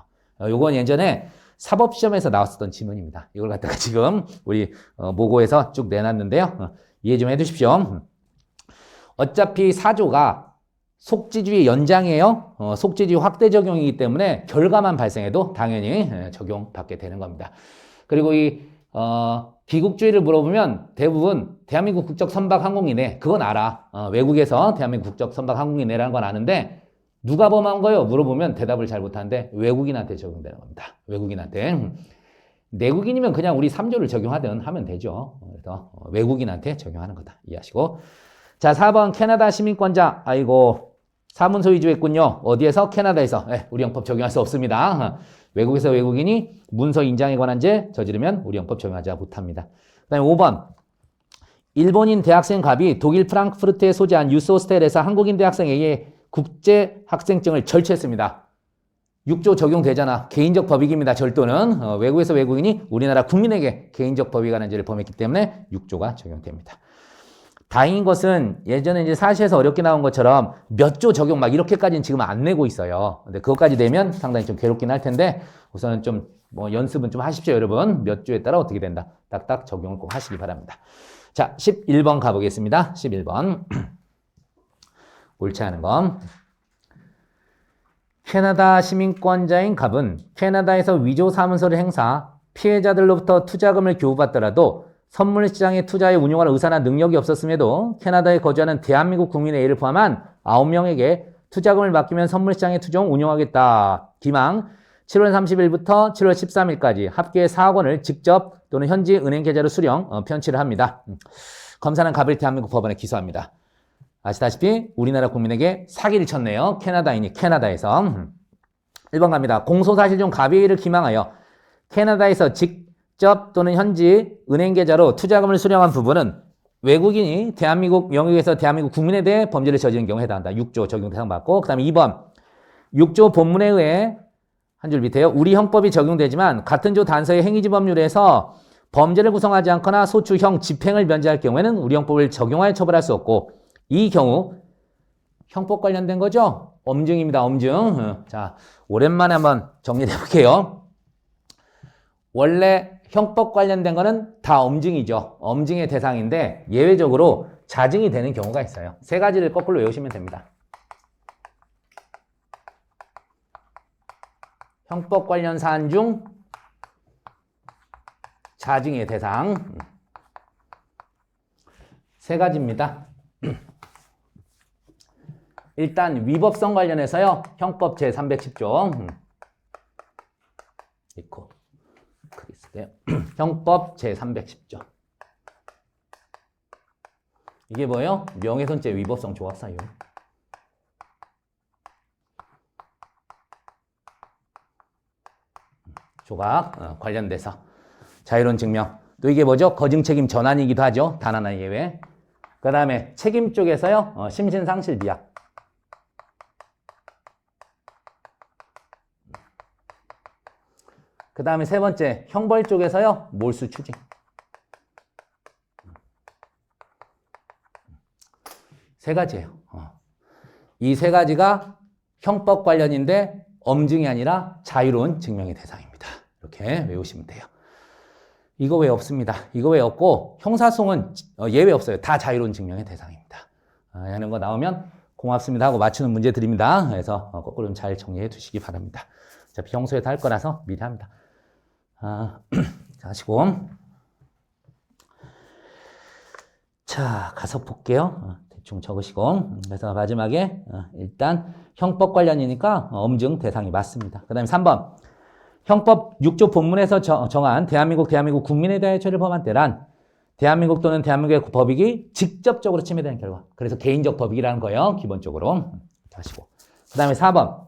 요건 예전에 사법시험에서 나왔었던 지문입니다. 이걸 갖다가 지금 우리 모고에서 쭉 내놨는데요. 이해 좀 해주십시오. 어차피 4조가 속지주의 연장이에요. 속지주의 확대 적용이기 때문에 결과만 발생해도 당연히 적용받게 되는 겁니다. 그리고 이 귀국주의를 물어보면 대부분 대한민국 국적 선박 항공이네. 그건 알아. 외국에서 대한민국 국적 선박 항공이네라는 건 아는데 누가 범한 거요? 물어보면 대답을 잘 못하는데 외국인한테 적용되는 겁니다. 외국인한테. 내국인이면 그냥 우리 3조를 적용하든 하면 되죠. 그래서 외국인한테 적용하는 거다. 이해하시고. 자, 4번 캐나다 시민권자. 아이고, 사문서 위주했군요. 어디에서? 캐나다에서. 우리 형법 적용할 수 없습니다. 외국에서 외국인이 문서 인장에 관한 죄 저지르면 우리 형법 적용하지 못합니다. 그 다음에 5번. 일본인 대학생 갑이 독일 프랑크푸르트에 소재한 유스 호스텔에서 한국인 대학생에게 국제 학생증을 절취했습니다. 6조 적용되잖아. 개인적 법익입니다. 절도는 외국에서 외국인이 우리나라 국민에게 개인적 법익에 관한 죄를 범했기 때문에 6조가 적용됩니다. 다행인 것은 예전에 이제 사시에서 어렵게 나온 것처럼 몇 조 적용 막 이렇게까지는 지금 안 내고 있어요. 근데 그것까지 되면 상당히 좀 괴롭긴 할 텐데 우선은 좀 뭐 연습은 좀 하십시오, 여러분. 몇 조에 따라 어떻게 된다. 딱딱 적용을 꼭 하시기 바랍니다. 자, 11번 가보겠습니다. 11번. 옳지 않은 건. 캐나다 시민권자인 갑은 캐나다에서 위조 사문서를 행사, 피해자들로부터 투자금을 교부받더라도 선물시장의 투자에 운용할 의사나 능력이 없었음에도 캐나다에 거주하는 대한민국 국민의 A를 포함한 9명에게 투자금을 맡기면 선물시장의 투자를 운용하겠다. 기망 7월 30일부터 7월 13일까지 합계 4억 원을 직접 또는 현지 은행 계좌로 수령, 편취를 합니다. 검사는 갑을 대한민국 법원에 기소합니다. 아시다시피 우리나라 국민에게 사기를 쳤네요. 캐나다인이 캐나다에서. 1번 갑니다. 공소사실 중 갑의 A를 기망하여 캐나다에서 직접 또는 현지 은행 계좌로 투자금을 수령한 부분은 외국인이 대한민국 영역에서 대한민국 국민에 대해 범죄를 저지른 경우에 해당한다. 6조 적용 대상 받고. 그 다음에 2번. 6조 본문에 의해 한 줄 밑에요. 우리 형법이 적용되지만 같은 조 단서의 행위지법률에서 범죄를 구성하지 않거나 소추형 집행을 면제할 경우에는 우리 형법을 적용하여 처벌할 수 없고 이 경우 형법 관련된 거죠? 엄증입니다. 엄증. 자, 오랜만에 한번 정리해 볼게요. 원래 형법 관련된 거는 다 엄증이죠. 엄증의 대상인데 예외적으로 자증이 되는 경우가 있어요. 세 가지를 거꾸로 외우시면 됩니다. 형법 관련 사안 중 자증의 대상 세 가지입니다. 일단 위법성 관련해서요. 형법 제310조 있고 크게 쓸게요. 형법 제310조 이게 뭐예요? 명예훼손죄 위법성 조합사유. 조각 관련돼서 자유로운 증명. 또 이게 뭐죠? 거증책임 전환이기도 하죠. 단 하나 예외. 그 다음에 책임 쪽에서요. 심신상실 미약. 그 다음에 세 번째 형벌 쪽에서요. 몰수 추징. 세 가지예요. 이 세 가지가 형법 관련인데 엄증이 아니라 자유로운 증명의 대상입니다. 이렇게 외우시면 돼요. 이거 왜 없습니다. 이거 왜 없고 형사소송은 예외 없어요. 다 자유로운 증명의 대상입니다. 하는 거 나오면 고맙습니다 하고 맞추는 문제 드립니다. 그래서 거꾸로 좀 잘 정리해 두시기 바랍니다. 어차피 형소에도 할 거라서 미리 합니다. 자, 하시고 자, 가서 볼게요. 대충 적으시고 그래서 마지막에 일단 형법 관련이니까 엄증 대상이 맞습니다. 그 다음에 3번 형법 6조 본문에서 정한 대한민국 국민에 대해 죄를 범한 때란 대한민국 또는 대한민국의 법익이 직접적으로 침해되는 결과. 그래서 개인적 법익이라는 거예요. 기본적으로. 하시고. 그 다음에 4번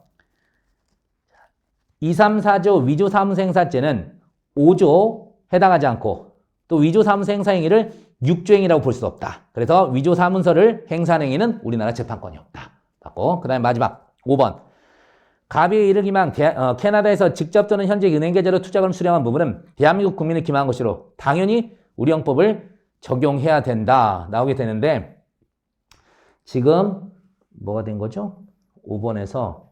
2, 3, 4조 위조 사무소 행사죄는 5조 해당하지 않고 또 위조 사무소 행사 행위를 6조 행위라고 볼 수 없다. 그래서 위조 사문서를 행사하는 행위는 우리나라 재판권이 없다. 받고. 그 다음에 마지막 5번 갑의에 이르기만 캐나다에서 직접 또는 현재 은행 계좌로 투자금을 수령한 부분은 대한민국 국민을 기망한 것으로 당연히 우리 형법을 적용해야 된다. 나오게 되는데 지금 뭐가 된 거죠? 5번에서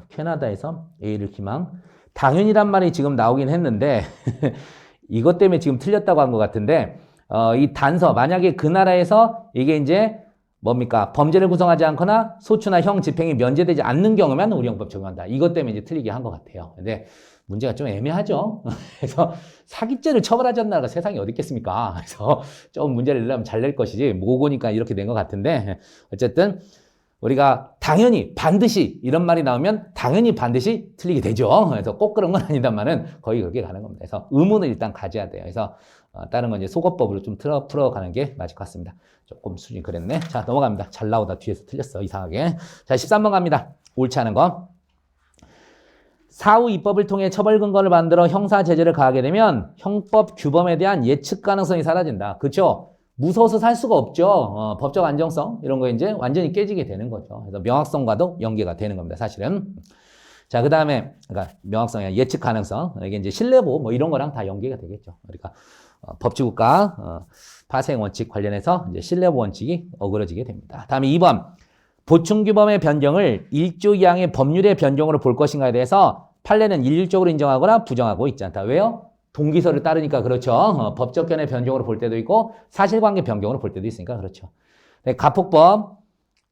캐나다에서 A를 기망 당연이란 말이 지금 나오긴 했는데 이것 때문에 지금 틀렸다고 한 것 같은데 이 단서 만약에 그 나라에서 이게 이제 뭡니까? 범죄를 구성하지 않거나 소추나 형 집행이 면제되지 않는 경우면 우리 형법 적용한다. 이것 때문에 이제 틀리게 한 것 같아요. 근데 문제가 좀 애매하죠. 그래서 사기죄를 처벌하지 않는 나라가 세상에 어디 있겠습니까? 그래서 좀 문제를 내려면 잘 낼 것이지 모고니까 이렇게 된 것 같은데 어쨌든 우리가 당연히 반드시 이런 말이 나오면 당연히 반드시 틀리게 되죠. 그래서 꼭 그런 건 아니다만은 거의 그렇게 가는 겁니다. 그래서 의문을 일단 가져야 돼요. 그래서 다른 건 이제 속어법으로 좀 풀어가는 게 맞을 것 같습니다. 조금 수준이 그랬네. 자, 넘어갑니다. 잘 나오다 뒤에서 틀렸어. 이상하게. 자, 13번 갑니다. 옳지 않은 거. 사후 입법을 통해 처벌 근거를 만들어 형사 제재를 가하게 되면 형법 규범에 대한 예측 가능성이 사라진다. 그렇죠? 무서워서 살 수가 없죠. 법적 안정성 이런 거 이제 완전히 깨지게 되는 거죠. 그래서 명확성과도 연계가 되는 겁니다. 사실은. 자, 그 다음에 그러니까 명확성이 예측 가능성 이게 이제 신뢰보 뭐 이런 거랑 다 연계가 되겠죠. 그러니까 법치국가 파생 원칙 관련해서 이제 신뢰보 원칙이 어그러지게 됩니다. 다음에 2번 보충규범의 변경을 1조 2항의 법률의 변경으로 볼 것인가에 대해서 판례는 일률적으로 인정하거나 부정하고 있지 않다. 왜요? 동기서를 따르니까 그렇죠. 법적견의 변경으로 볼 때도 있고 사실관계 변경으로 볼 때도 있으니까 그렇죠. 네, 가폭법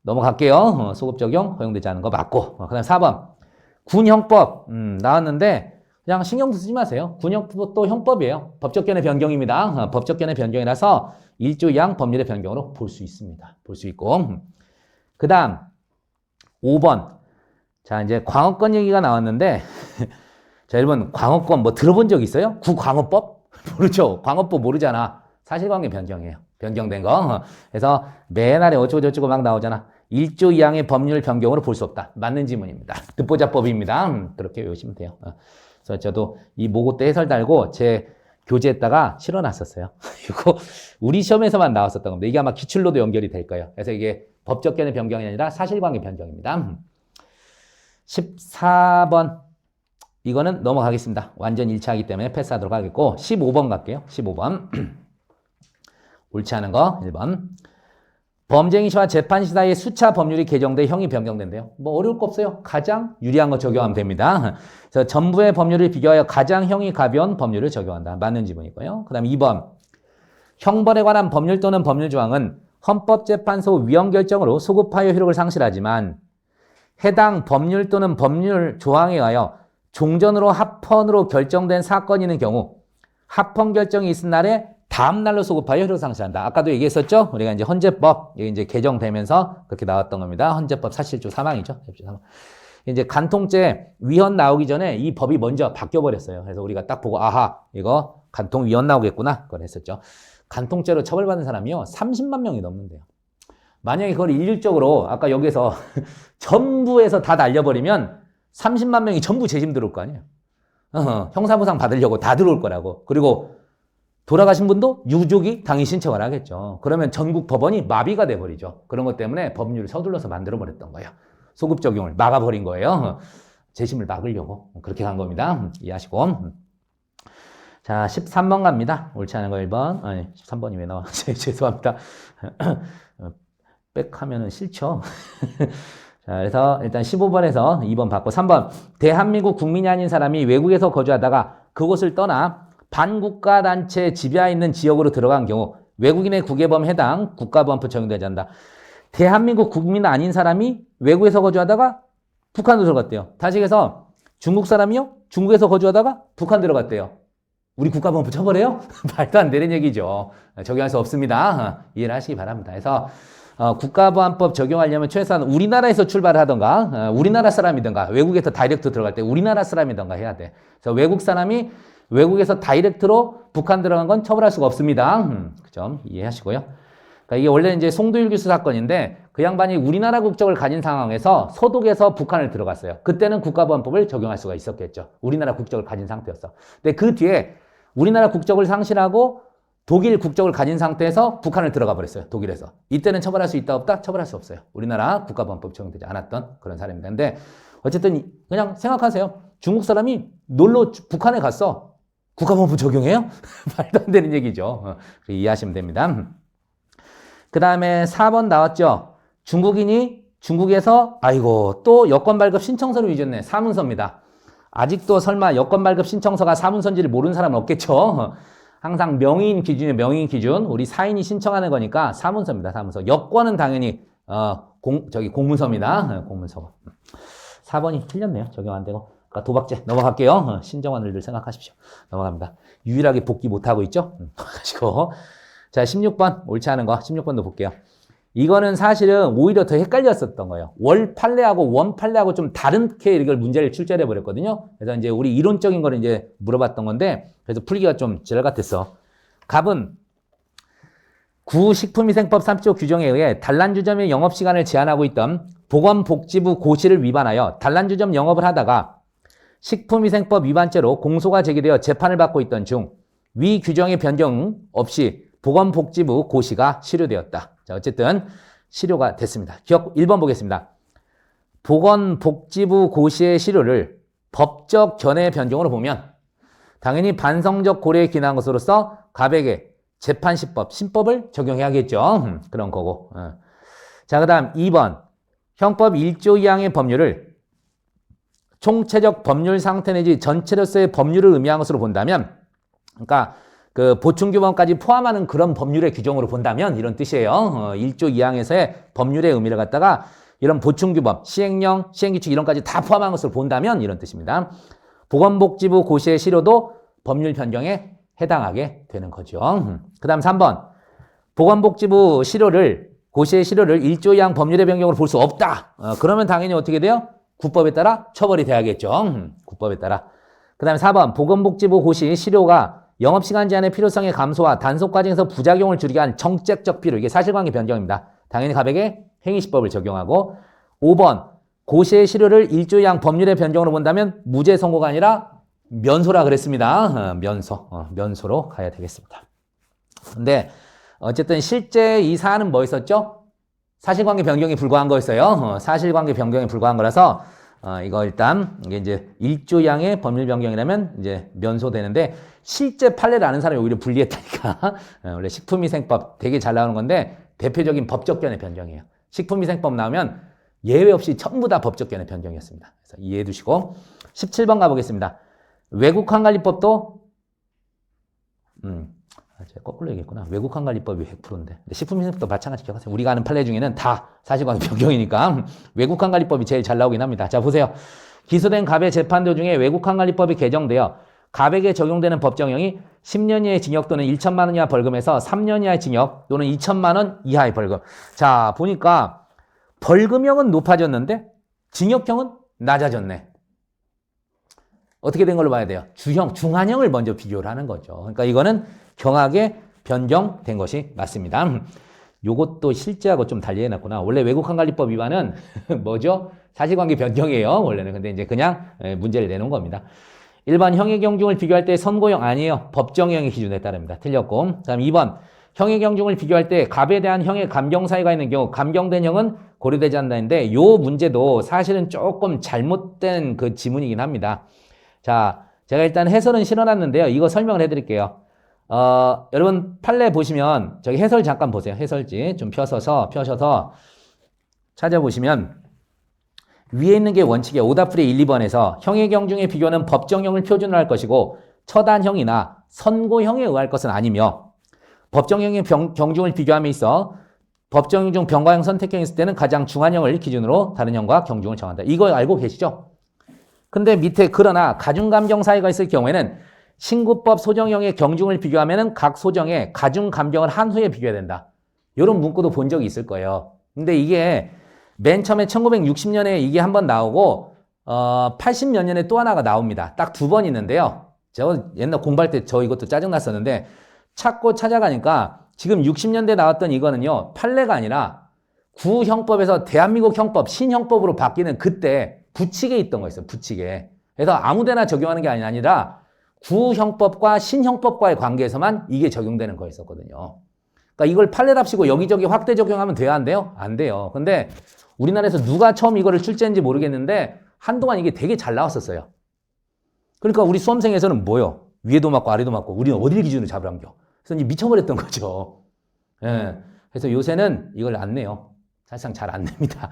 넘어갈게요. 소급 적용 허용되지 않은 거 맞고. 그 다음 4번 군형법 나왔는데 그냥 신경도 쓰지 마세요. 군형법도 형법이에요. 법적견의 변경입니다. 법적견의 변경이라서 1조 2항 법률의 변경으로 볼 수 있습니다. 볼 수 있고. 그 다음 5번 자 이제 광어권 얘기가 나왔는데 자 여러분 광어권 뭐 들어본 적 있어요? 구광어법? 모르죠. 광어법 모르잖아. 사실관계 변경이에요. 변경된 거. 그래서 매날에 어쩌고저쩌고 막 나오잖아. 1조 2항의 법률 변경으로 볼 수 없다. 맞는 지문입니다. 듣보잡법입니다. 그렇게 외우시면 돼요. 그래서 저도 이 모고 때 해설 달고 제 교재에다가 실어놨었어요. 이거 우리 시험에서만 나왔었던 겁니다. 이게 아마 기출로도 연결이 될 거예요. 그래서 이게 법적견의 변경이 아니라 사실관계 변경입니다. 14번 이거는 넘어가겠습니다. 완전 1차이기 때문에 패스하도록 하겠고 15번 갈게요. 15번 옳지 않은 거 1번 범죄인 시와 재판시 사이에 수차 법률이 개정돼 형이 변경된대요. 뭐 어려울 거 없어요. 가장 유리한 거 적용하면 됩니다. 그래서 전부의 법률을 비교하여 가장 형이 가벼운 법률을 적용한다. 맞는 지문이고요. 그 다음 2번 형벌에 관한 법률 또는 법률 조항은 헌법재판소 위헌 결정으로 소급하여 효력을 상실하지만 해당 법률 또는 법률 조항에 의하여 종전으로 합헌으로 결정된 사건이 있는 경우 합헌 결정이 있은 날에 다음 날로 소급하여 효력을 상실한다. 아까도 얘기했었죠? 우리가 이제 헌재법 이게 이제 개정되면서 그렇게 나왔던 겁니다. 헌재법 사실조 사망이죠. 이제 간통죄 위헌 나오기 전에 이 법이 먼저 바뀌어 버렸어요. 그래서 우리가 딱 보고 아하 이거 간통 위헌 나오겠구나 그걸 했었죠. 간통죄로 처벌받은 사람이요 30만 명이 넘는데요. 만약에 그걸 일률적으로 아까 여기서 전부에서 다 날려버리면 30만 명이 전부 재심 들어올 거 아니에요. 형사보상 받으려고 다 들어올 거라고. 그리고 돌아가신 분도 유족이 당연히 신청을 하겠죠. 그러면 전국 법원이 마비가 돼버리죠. 그런 것 때문에 법률을 서둘러서 만들어버렸던 거예요. 소급 적용을 막아버린 거예요. 재심을 막으려고 그렇게 간 겁니다. 이해하시고. 자, 13번 갑니다. 옳지 않은 거 1번. 아니, 13번이 왜 나와? 죄송합니다. 빽하면은 싫죠. 자, 그래서 일단 15번에서 2번 받고 3번. 대한민국 국민이 아닌 사람이 외국에서 거주하다가 그곳을 떠나 반국가 단체 지배하에 있는 지역으로 들어간 경우 외국인의 국외범 해당 국가보안법 적용되지 않는다. 대한민국 국민 아닌 사람이 외국에서 거주하다가 북한으로 들어갔대요. 다시 해서 중국 사람이요? 중국에서 거주하다가 북한 들어갔대요. 우리 국가보안법 처벌해요? 말도 안 되는 얘기죠. 적용할 수 없습니다. 이해를 하시기 바랍니다. 그래서 국가보안법 적용하려면 최소한 우리나라에서 출발을 하던가 우리나라 사람이던가 외국에서 다이렉트 들어갈 때 우리나라 사람이던가 해야 돼. 그래서 외국 사람이 외국에서 다이렉트로 북한 들어간 건 처벌할 수가 없습니다. 그 점 이해하시고요. 그러니까 이게 원래 이제 송도일 교수 사건인데 그 양반이 우리나라 국적을 가진 상황에서 소독에서 북한을 들어갔어요. 그때는 국가보안법을 적용할 수가 있었겠죠. 우리나라 국적을 가진 상태였어. 근데 그 뒤에 우리나라 국적을 상실하고 독일 국적을 가진 상태에서 북한을 들어가 버렸어요. 독일에서. 이때는 처벌할 수 있다 없다? 처벌할 수 없어요. 우리나라 국가보안법 적용되지 않았던 그런 사례입니다. 근데 어쨌든 그냥 생각하세요. 중국 사람이 놀러 북한에 갔어. 국가보안법 적용해요? 말도 안 되는 얘기죠. 이해하시면 됩니다. 그 다음에 4번 나왔죠. 중국인이 중국에서 아이고 또 여권 발급 신청서를 위조했네. 사문서입니다. 아직도 설마 여권 발급 신청서가 사문서인지를 모르는 사람은 없겠죠. 항상 명의인 기준이에요. 명의인 기준. 우리 사인이 신청하는 거니까 사문서입니다. 사문서. 여권은 당연히 공문서입니다. 공문서. 4번이 틀렸네요. 적용 안 되고. 도박죄 넘어갈게요. 신정환을 생각하십시오. 넘어갑니다. 유일하게 복귀 못하고 있죠? 가지고 자 16번 옳지 않은 거 16번도 볼게요. 이거는 사실은 오히려 더 헷갈렸었던 거예요. 월 판례하고 원 판례하고 좀 다른게 이걸 문제를 출제해 버렸거든요. 그래서 이제 우리 이론적인 거를 이제 물어봤던 건데 그래서 풀기가 좀 지랄 같았어. 갑은 구식품위생법 3조 규정에 의해 단란주점의 영업시간을 제한하고 있던 보건복지부 고시를 위반하여 단란주점 영업을 하다가 식품위생법 위반죄로 공소가 제기되어 재판을 받고 있던 중 위 규정의 변경 없이 보건복지부 고시가 실효되었다. 자, 어쨌든 실효가 됐습니다. 기억 1번 보겠습니다. 보건복지부 고시의 실효를 법적 견해 변경으로 보면 당연히 반성적 고려에 기인한 것으로서 갑에게 재판시법, 신법을 적용해야겠죠. 그런 거고. 자, 그 다음 2번. 형법 1조 2항의 법률을 총체적 법률 상태 내지 전체로서의 법률을 의미한 것으로 본다면, 그러니까 그 보충규범까지 포함하는 그런 법률의 규정으로 본다면 이런 뜻이에요. 1조 2항에서의 법률의 의미를 갖다가 이런 보충규범, 시행령, 시행규칙 이런 까지 다 포함한 것으로 본다면 이런 뜻입니다. 보건복지부 고시의 실효도 법률 변경에 해당하게 되는 거죠. 그 다음 3번. 보건복지부 실효를, 고시의 실효를 1조 2항 법률의 변경으로 볼 수 없다. 그러면 당연히 어떻게 돼요? 국법에 따라 처벌이 돼야겠죠. 국법에 따라. 그 다음에 4번. 보건복지부 고시 실효가 영업시간 제한의 필요성의 감소와 단속 과정에서 부작용을 줄이기 위한 정책적 필요. 이게 사실관계 변경입니다. 당연히 갑에게 행위시법을 적용하고 5번. 고시의 실효를 1조 2항 법률의 변경으로 본다면 무죄 선고가 아니라 면소라 그랬습니다. 면소로 가야 되겠습니다. 근데 어쨌든 실제 이 사안은 뭐 있었죠? 사실관계 변경에 불과한 거였어요. 사실관계 변경에 불과한 거라서 이거 일단 이게 이제 1조 2항의 법률 변경이라면 이제 면소되는데 실제 판례를 아는 사람이 오히려 불리했다니까. 원래 식품위생법 되게 잘 나오는 건데 대표적인 법적 견해 변경이에요. 식품위생법 나오면 예외 없이 전부 다 법적 견해 변경이었습니다. 그래서 이해해 두시고 17번 가보겠습니다. 외국환관리법도 제가 거꾸로 얘기했구나. 외국환관리법이 100%인데 식품위생법도 마찬가지 기억하세요. 우리가 아는 판례 중에는 다 사실관계 변경이니까 외국환관리법이 제일 잘 나오긴 합니다. 자 보세요. 기소된 갑의 재판 도중에 외국환관리법이 개정되어 갑에게 적용되는 법정형이 10년 이하의 징역 또는 1천만 원 이하 벌금에서 3년 이하의 징역 또는 2천만 원 이하의 벌금. 자 보니까 벌금형은 높아졌는데 징역형은 낮아졌네. 어떻게 된 걸로 봐야 돼요? 주형, 중한형을 먼저 비교를 하는 거죠. 그러니까 이거는 경하게 변경된 것이 맞습니다. 요것도 실제하고 좀 달리 해놨구나. 원래 외국환관리법 위반은 뭐죠? 사실관계 변경이에요. 원래는. 근데 이제 그냥 문제를 내놓은 겁니다. 일반 형의 경중을 비교할 때 선고형 아니에요. 법정형의 기준에 따릅니다. 틀렸고. 다음 2번. 형의 경중을 비교할 때 갑에 대한 형의 감경 사유가 있는 경우 감경된 형은 고려되지 않는다는데 요 문제도 사실은 조금 잘못된 그 지문이긴 합니다. 자, 제가 일단 해설은 실어놨는데요. 이거 설명을 해드릴게요. 여러분 판례 보시면 저기 해설 잠깐 보세요. 해설지 좀 펴셔서 찾아보시면 위에 있는 게 원칙이에요. 오답풀이 1, 2번에서 형의 경중의 비교는 법정형을 표준으로 할 것이고 처단형이나 선고형에 의할 것은 아니며 법정형의 경중을 비교함에 있어 법정형 중 병과형 선택형이 있을 때는 가장 중한형을 기준으로 다른 형과 경중을 정한다. 이거 알고 계시죠? 근데 밑에 그러나 가중감경 사유가 있을 경우에는 신고법 소정형의 경중을 비교하면은 각 소정의 가중감경을 한 후에 비교해야 된다. 이런 문구도 본 적이 있을 거예요. 근데 이게 맨 처음에 1960년에 이게 한번 나오고 80몇 년에 또 하나가 나옵니다. 딱 두 번 있는데요. 제가 옛날 공부할 때 저 이것도 짜증났었는데 찾고 찾아가니까 지금 60년대 나왔던 이거는요. 판례가 아니라 구형법에서 대한민국 형법, 신형법으로 바뀌는 그때 부칙에 있던 거였어요. 부칙에. 그래서 아무데나 적용하는 게 아니라 구형법과 신형법과의 관계에서만 이게 적용되는 거였었거든요. 그러니까 이걸 판례답시고 여기저기 확대 적용하면 돼야 안 돼요? 안 돼요. 근데 우리나라에서 누가 처음 이거를 출제했는지 모르겠는데 한동안 이게 되게 잘 나왔었어요. 그러니까 우리 수험생에서는 뭐요? 위에도 맞고 아래도 맞고 우리는 어디를 기준으로 잡으란겨? 그래서 이제 미쳐버렸던 거죠. 예. 그래서 요새는 이걸 안 내요. 사실상 잘 안 냅니다.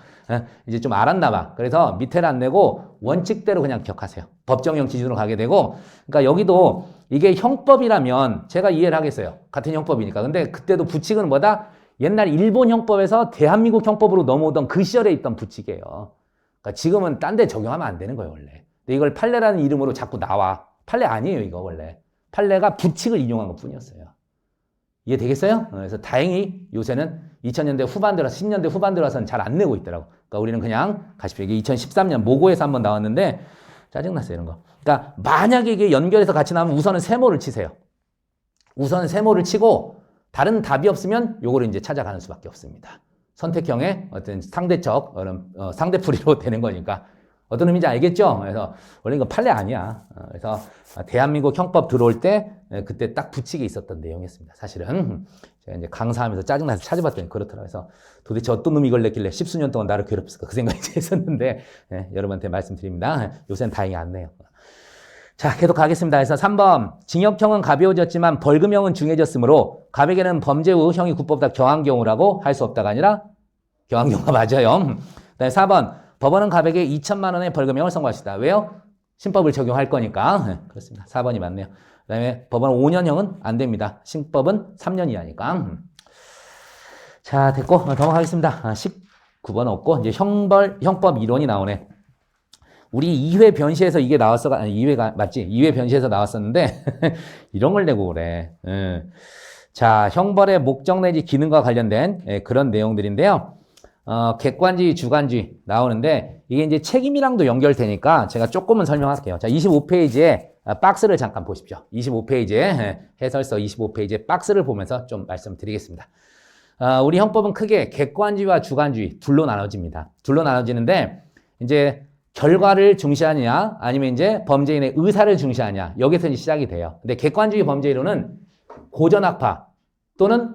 이제 좀 알았나 봐. 그래서 밑에는 안 내고 원칙대로 그냥 기억하세요. 법정형 기준으로 가게 되고, 그러니까 여기도 이게 형법이라면 제가 이해를 하겠어요. 같은 형법이니까. 근데 그때도 부칙은 뭐다? 옛날 일본 형법에서 대한민국 형법으로 넘어오던 그 시절에 있던 부칙이에요. 그러니까 지금은 딴 데 적용하면 안 되는 거예요, 원래. 근데 이걸 판례라는 이름으로 자꾸 나와. 판례 아니에요, 이거 원래. 판례가 부칙을 인용한 것 뿐이었어요. 이해되겠어요? 그래서 다행히 요새는 2000년대 후반 들어서 10년대 후반 들어서는 잘 안 내고 있더라고. 그러니까 우리는 그냥 가십시오. 이게 2013년 모고에서 한번 나왔는데 짜증났어요, 이런 거. 그러니까 만약에 이게 연결해서 같이 나오면 우선은 세모를 치세요. 우선 세모를 치고 다른 답이 없으면 요거를 이제 찾아가는 수밖에 없습니다. 선택형의 어떤 상대적, 상대풀이로 되는 거니까. 어떤 의미인지 알겠죠? 그래서 원래 이거 판례 아니야. 그래서 대한민국 형법 들어올 때 그때 딱 부칙이 있었던 내용이었습니다. 사실은 제가 이제 강사하면서 짜증나서 찾아봤더니 그렇더라고요. 그래서 도대체 어떤 놈이 이걸 냈길래 10수년 동안 나를 괴롭혔을까 그 생각이 했었는데 여러분한테 말씀드립니다. 요새는 다행히 안 내요. 자, 계속 가겠습니다. 그래서 3번 징역형은 가벼워졌지만 벌금형은 중해졌으므로 가백에는 범죄 후 형이 국보보다 경한 경우라고 할 수 없다가 아니라 경한 경우가 맞아요. 그다음에 4번 법원은 가백에 2천만 원의 벌금형을 선고할 수 있다. 왜요? 신법을 적용할 거니까. 그렇습니다. 4번이 맞네요. 그다음에 법원은 5년형은 안 됩니다. 신법은 3년 이하니까. 자, 됐고 넘어가겠습니다. 19번 없고 이제 형법 이론이 나오네. 우리 2회 변시에서 이게 나왔어. 아니, 2회가 맞지? 2회 변시에서 나왔었는데 이런 걸 내고 그래. 자, 형벌의 목적 내지 기능과 관련된 그런 내용들인데요. 객관주의, 주관주의 나오는데 이게 이제 책임이랑도 연결되니까 제가 조금은 설명할게요. 자, 25페이지에 박스를 잠깐 보십시오. 25페이지에 해설서 25페이지에 박스를 보면서 좀 말씀드리겠습니다. 우리 형법은 크게 객관주의와 주관주의 둘로 나눠집니다. 둘로 나눠지는데 이제 결과를 중시하느냐 아니면 이제 범죄인의 의사를 중시하느냐 여기서 이제 시작이 돼요. 근데 객관주의 범죄이론은 고전학파 또는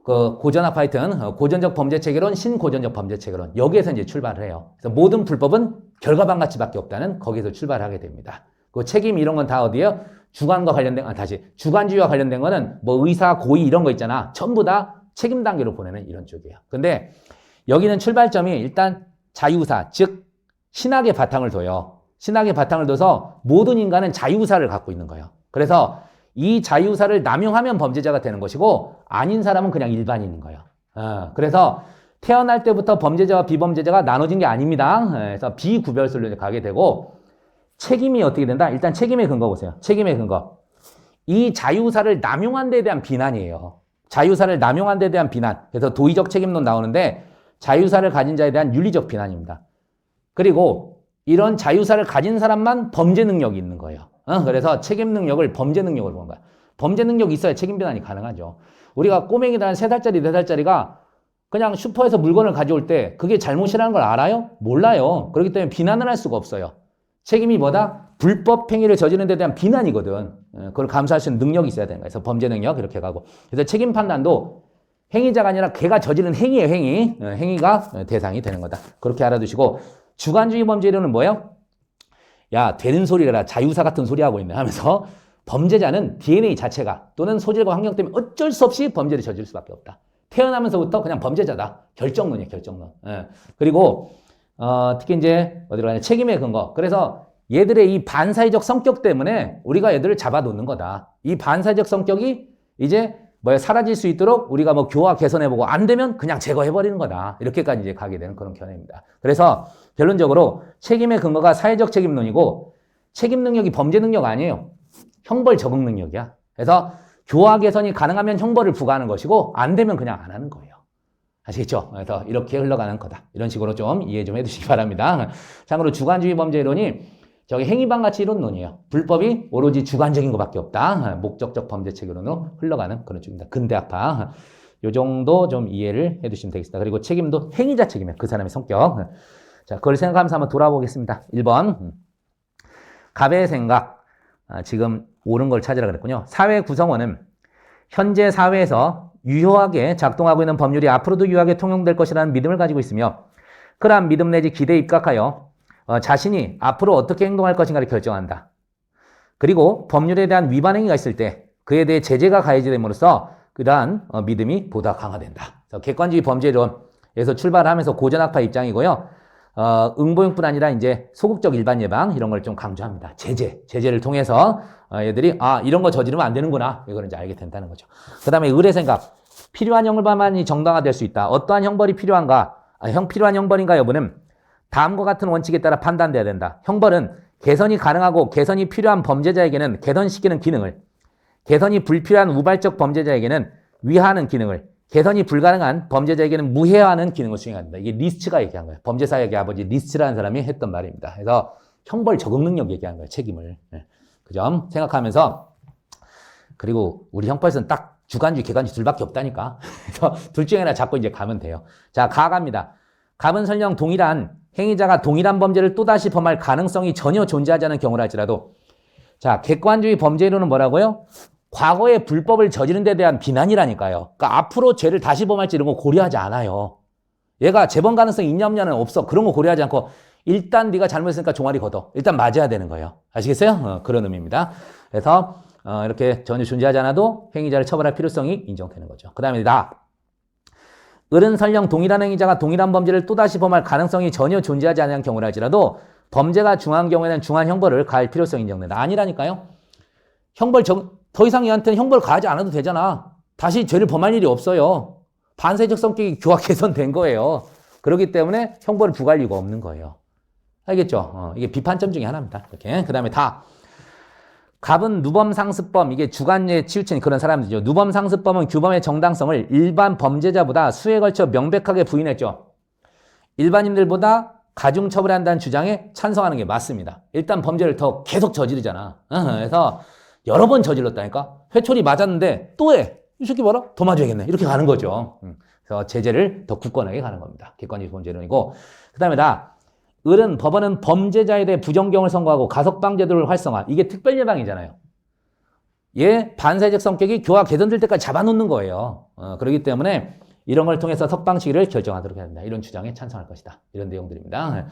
고전학파 하여튼 고전적 범죄체계론, 신고전적 범죄체계론 여기에서 이제 출발을 해요. 그래서 모든 불법은 결과반 가치밖에 없다는 거기에서 출발을 하게 됩니다. 그 책임 이런 건 다 어디에요? 주관과 관련된 주관주의와 관련된 거는 뭐 의사, 고의 이런 거 있잖아. 전부 다 책임 단계로 보내는 이런 쪽이에요. 근데 여기는 출발점이 일단 자유사, 즉 신학의 바탕을 둬요. 신학의 바탕을 둬서 모든 인간은 자유사를 갖고 있는 거예요. 그래서 이 자유사를 남용하면 범죄자가 되는 것이고 아닌 사람은 그냥 일반인인 거예요. 그래서 태어날 때부터 범죄자와 비범죄자가 나눠진 게 아닙니다. 그래서 비구별설로 가게 되고 책임이 어떻게 된다? 일단 책임의 근거 보세요. 책임의 근거. 이 자유사를 남용한 데에 대한 비난이에요. 자유사를 남용한 데에 대한 비난. 그래서 도의적 책임론 나오는데 자유사를 가진 자에 대한 윤리적 비난입니다. 그리고 이런 자유사를 가진 사람만 범죄 능력이 있는 거예요. 그래서 책임 능력을 범죄 능력으로 보는 거야. 범죄 능력이 있어야 책임 비난이 가능하죠. 우리가 꼬맹이들 한 3살짜리, 4살짜리가 그냥 슈퍼에서 물건을 가져올 때 그게 잘못이라는 걸 알아요? 몰라요. 그렇기 때문에 비난을 할 수가 없어요. 책임이 뭐다? 불법 행위를 저지르는 데 대한 비난이거든. 그걸 감수할 수 있는 능력이 있어야 되는 거예요. 그래서 범죄 능력 이렇게 가고. 그래서 책임 판단도 행위자가 아니라 걔가 저지른 행위예요, 행위. 행위가 대상이 되는 거다. 그렇게 알아두시고 주관주의 범죄론은 뭐예요? 야, 되는 소리라 자유사 같은 소리 하고 있네 하면서 범죄자는 DNA 자체가 또는 소질과 환경 때문에 어쩔 수 없이 범죄를 저질 수밖에 없다. 태어나면서부터 그냥 범죄자다. 결정론이에요, 결정론. 그리고 특히 이제 어디로 가냐 책임의 근거. 그래서 얘들의 이 반사회적 성격 때문에 우리가 얘들을 잡아놓는 거다. 이 반사회적 성격이 이제 사라질 수 있도록 우리가 교화 개선해보고 안 되면 그냥 제거해버리는 거다. 이렇게까지 이제 가게 되는 그런 견해입니다. 그래서 결론적으로 책임의 근거가 사회적 책임론이고 책임 능력이 범죄 능력 아니에요. 형벌 적응 능력이야. 그래서 교화 개선이 가능하면 형벌을 부과하는 것이고 안 되면 그냥 안 하는 거예요. 아시겠죠? 그래서 이렇게 흘러가는 거다. 이런 식으로 좀 이해 좀 해두시기 바랍니다. 참고로 주관주의 범죄론이 저기 행위반가치 이론론이에요. 불법이 오로지 주관적인 것밖에 없다. 목적적 범죄체계론으로 흘러가는 그런 쪽입니다. 근대학파. 요 정도 좀 이해를 해두시면 되겠습니다. 그리고 책임도 행위자 책임이에요. 그 사람의 성격. 자, 그걸 생각하면서 한번 돌아보겠습니다. 1번. 갑의 생각. 지금 옳은 걸 찾으라 그랬군요. 사회 구성원은 현재 사회에서 유효하게 작동하고 있는 법률이 앞으로도 유효하게 통용될 것이라는 믿음을 가지고 있으며 그러한 믿음 내지 기대에 입각하여 자신이 앞으로 어떻게 행동할 것인가를 결정한다. 그리고 법률에 대한 위반 행위가 있을 때 그에 대해 제재가 가해짐으로써 그러한 믿음이 보다 강화된다. 객관주의 범죄론에서 출발하면서 고전학파 입장이고요. 응보형뿐 아니라 이제 소극적 일반 예방 이런 걸 좀 강조합니다. 제재를 통해서 얘들이 이런 거 저지르면 안 되는구나 이걸 이제 알게 된다는 거죠. 그다음에 의례 생각. 필요한 형벌만이 정당화될 수 있다. 어떠한 형벌이 필요한가? 필요한 형벌인가 여부는 다음과 같은 원칙에 따라 판단돼야 된다. 형벌은 개선이 가능하고 개선이 필요한 범죄자에게는 개선시키는 기능을, 개선이 불필요한 우발적 범죄자에게는 위하하는 기능을, 개선이 불가능한 범죄자에게는 무해하는 기능을 수행한다. 이게 리스트가 얘기한 거예요. 범죄사역의 아버지 리스트라는 사람이 했던 말입니다. 그래서 형벌 적응 능력 얘기한 거예요. 책임을. 그 점 생각하면서, 그리고 우리 형법에서는 딱 주간주, 개간주 둘밖에 없다니까. 그래서 둘 중에 하나 잡고 이제 가면 돼요. 자, 갑니다. 갑은 설령 동일한 행위자가 동일한 범죄를 또다시 범할 가능성이 전혀 존재하지 않은 경우라 할지라도, 자, 객관주의 범죄로는 뭐라고요? 과거에 불법을 저지른 데 대한 비난이라니까요. 그러니까 앞으로 죄를 다시 범할지 이런 거 고려하지 않아요. 얘가 재범 가능성이 있냐 없냐는 없어. 그런 거 고려하지 않고 일단 네가 잘못했으니까 종아리 걷어. 일단 맞아야 되는 거예요. 아시겠어요? 그런 의미입니다. 그래서 이렇게 전혀 존재하지 않아도 행위자를 처벌할 필요성이 인정되는 거죠. 그 다음에 을은 설령 동일한 행위자가 동일한 범죄를 또다시 범할 가능성이 전혀 존재하지 않는 경우라 할지라도 범죄가 중한 경우에는 중한 형벌을 가할 필요성이 인정된다. 아니라니까요. 더 이상 얘한테는 형벌 가하지 않아도 되잖아. 다시 죄를 범할 일이 없어요. 반사적 성격이 교화 개선된 거예요. 그렇기 때문에 형벌을 부과할 이유가 없는 거예요. 알겠죠? 이게 비판점 중에 하나입니다. 이렇게. 그 다음에 갑은 누범상습범, 이게 주관에 치우친 그런 사람들이죠. 누범상습범은 규범의 정당성을 일반 범죄자보다 수에 걸쳐 명백하게 부인했죠. 일반인들보다 가중처벌한다는 주장에 찬성하는 게 맞습니다. 일단 범죄를 더 계속 저지르잖아. 그래서 여러 번 저질렀다니까. 회초리 맞았는데 또 해. 이 새끼 봐라. 더 맞아야겠네. 이렇게 가는 거죠. 그래서 제재를 더 굳건하게 가는 겁니다. 객관적 범죄론이고. 그 다음에 을은 법원은 범죄자에 대해 부정경을 선고하고 가석방 제도를 활성화. 이게 특별 예방이잖아요. 얘 반사회적 성격이 교화 개선될 때까지 잡아놓는 거예요. 그렇기 때문에 이런 걸 통해서 석방 시기를 결정하도록 해야 된다. 이런 주장에 찬성할 것이다. 이런 내용들입니다.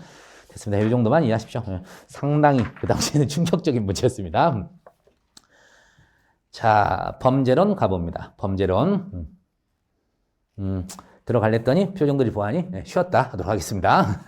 됐습니다. 이 정도만 이해하십시오. 상당히 그 당시에는 충격적인 문제였습니다. 자, 범죄론 가봅니다. 범죄론. 들어갈랬더니 표정들이 보아하니 쉬었다 하도록 하겠습니다.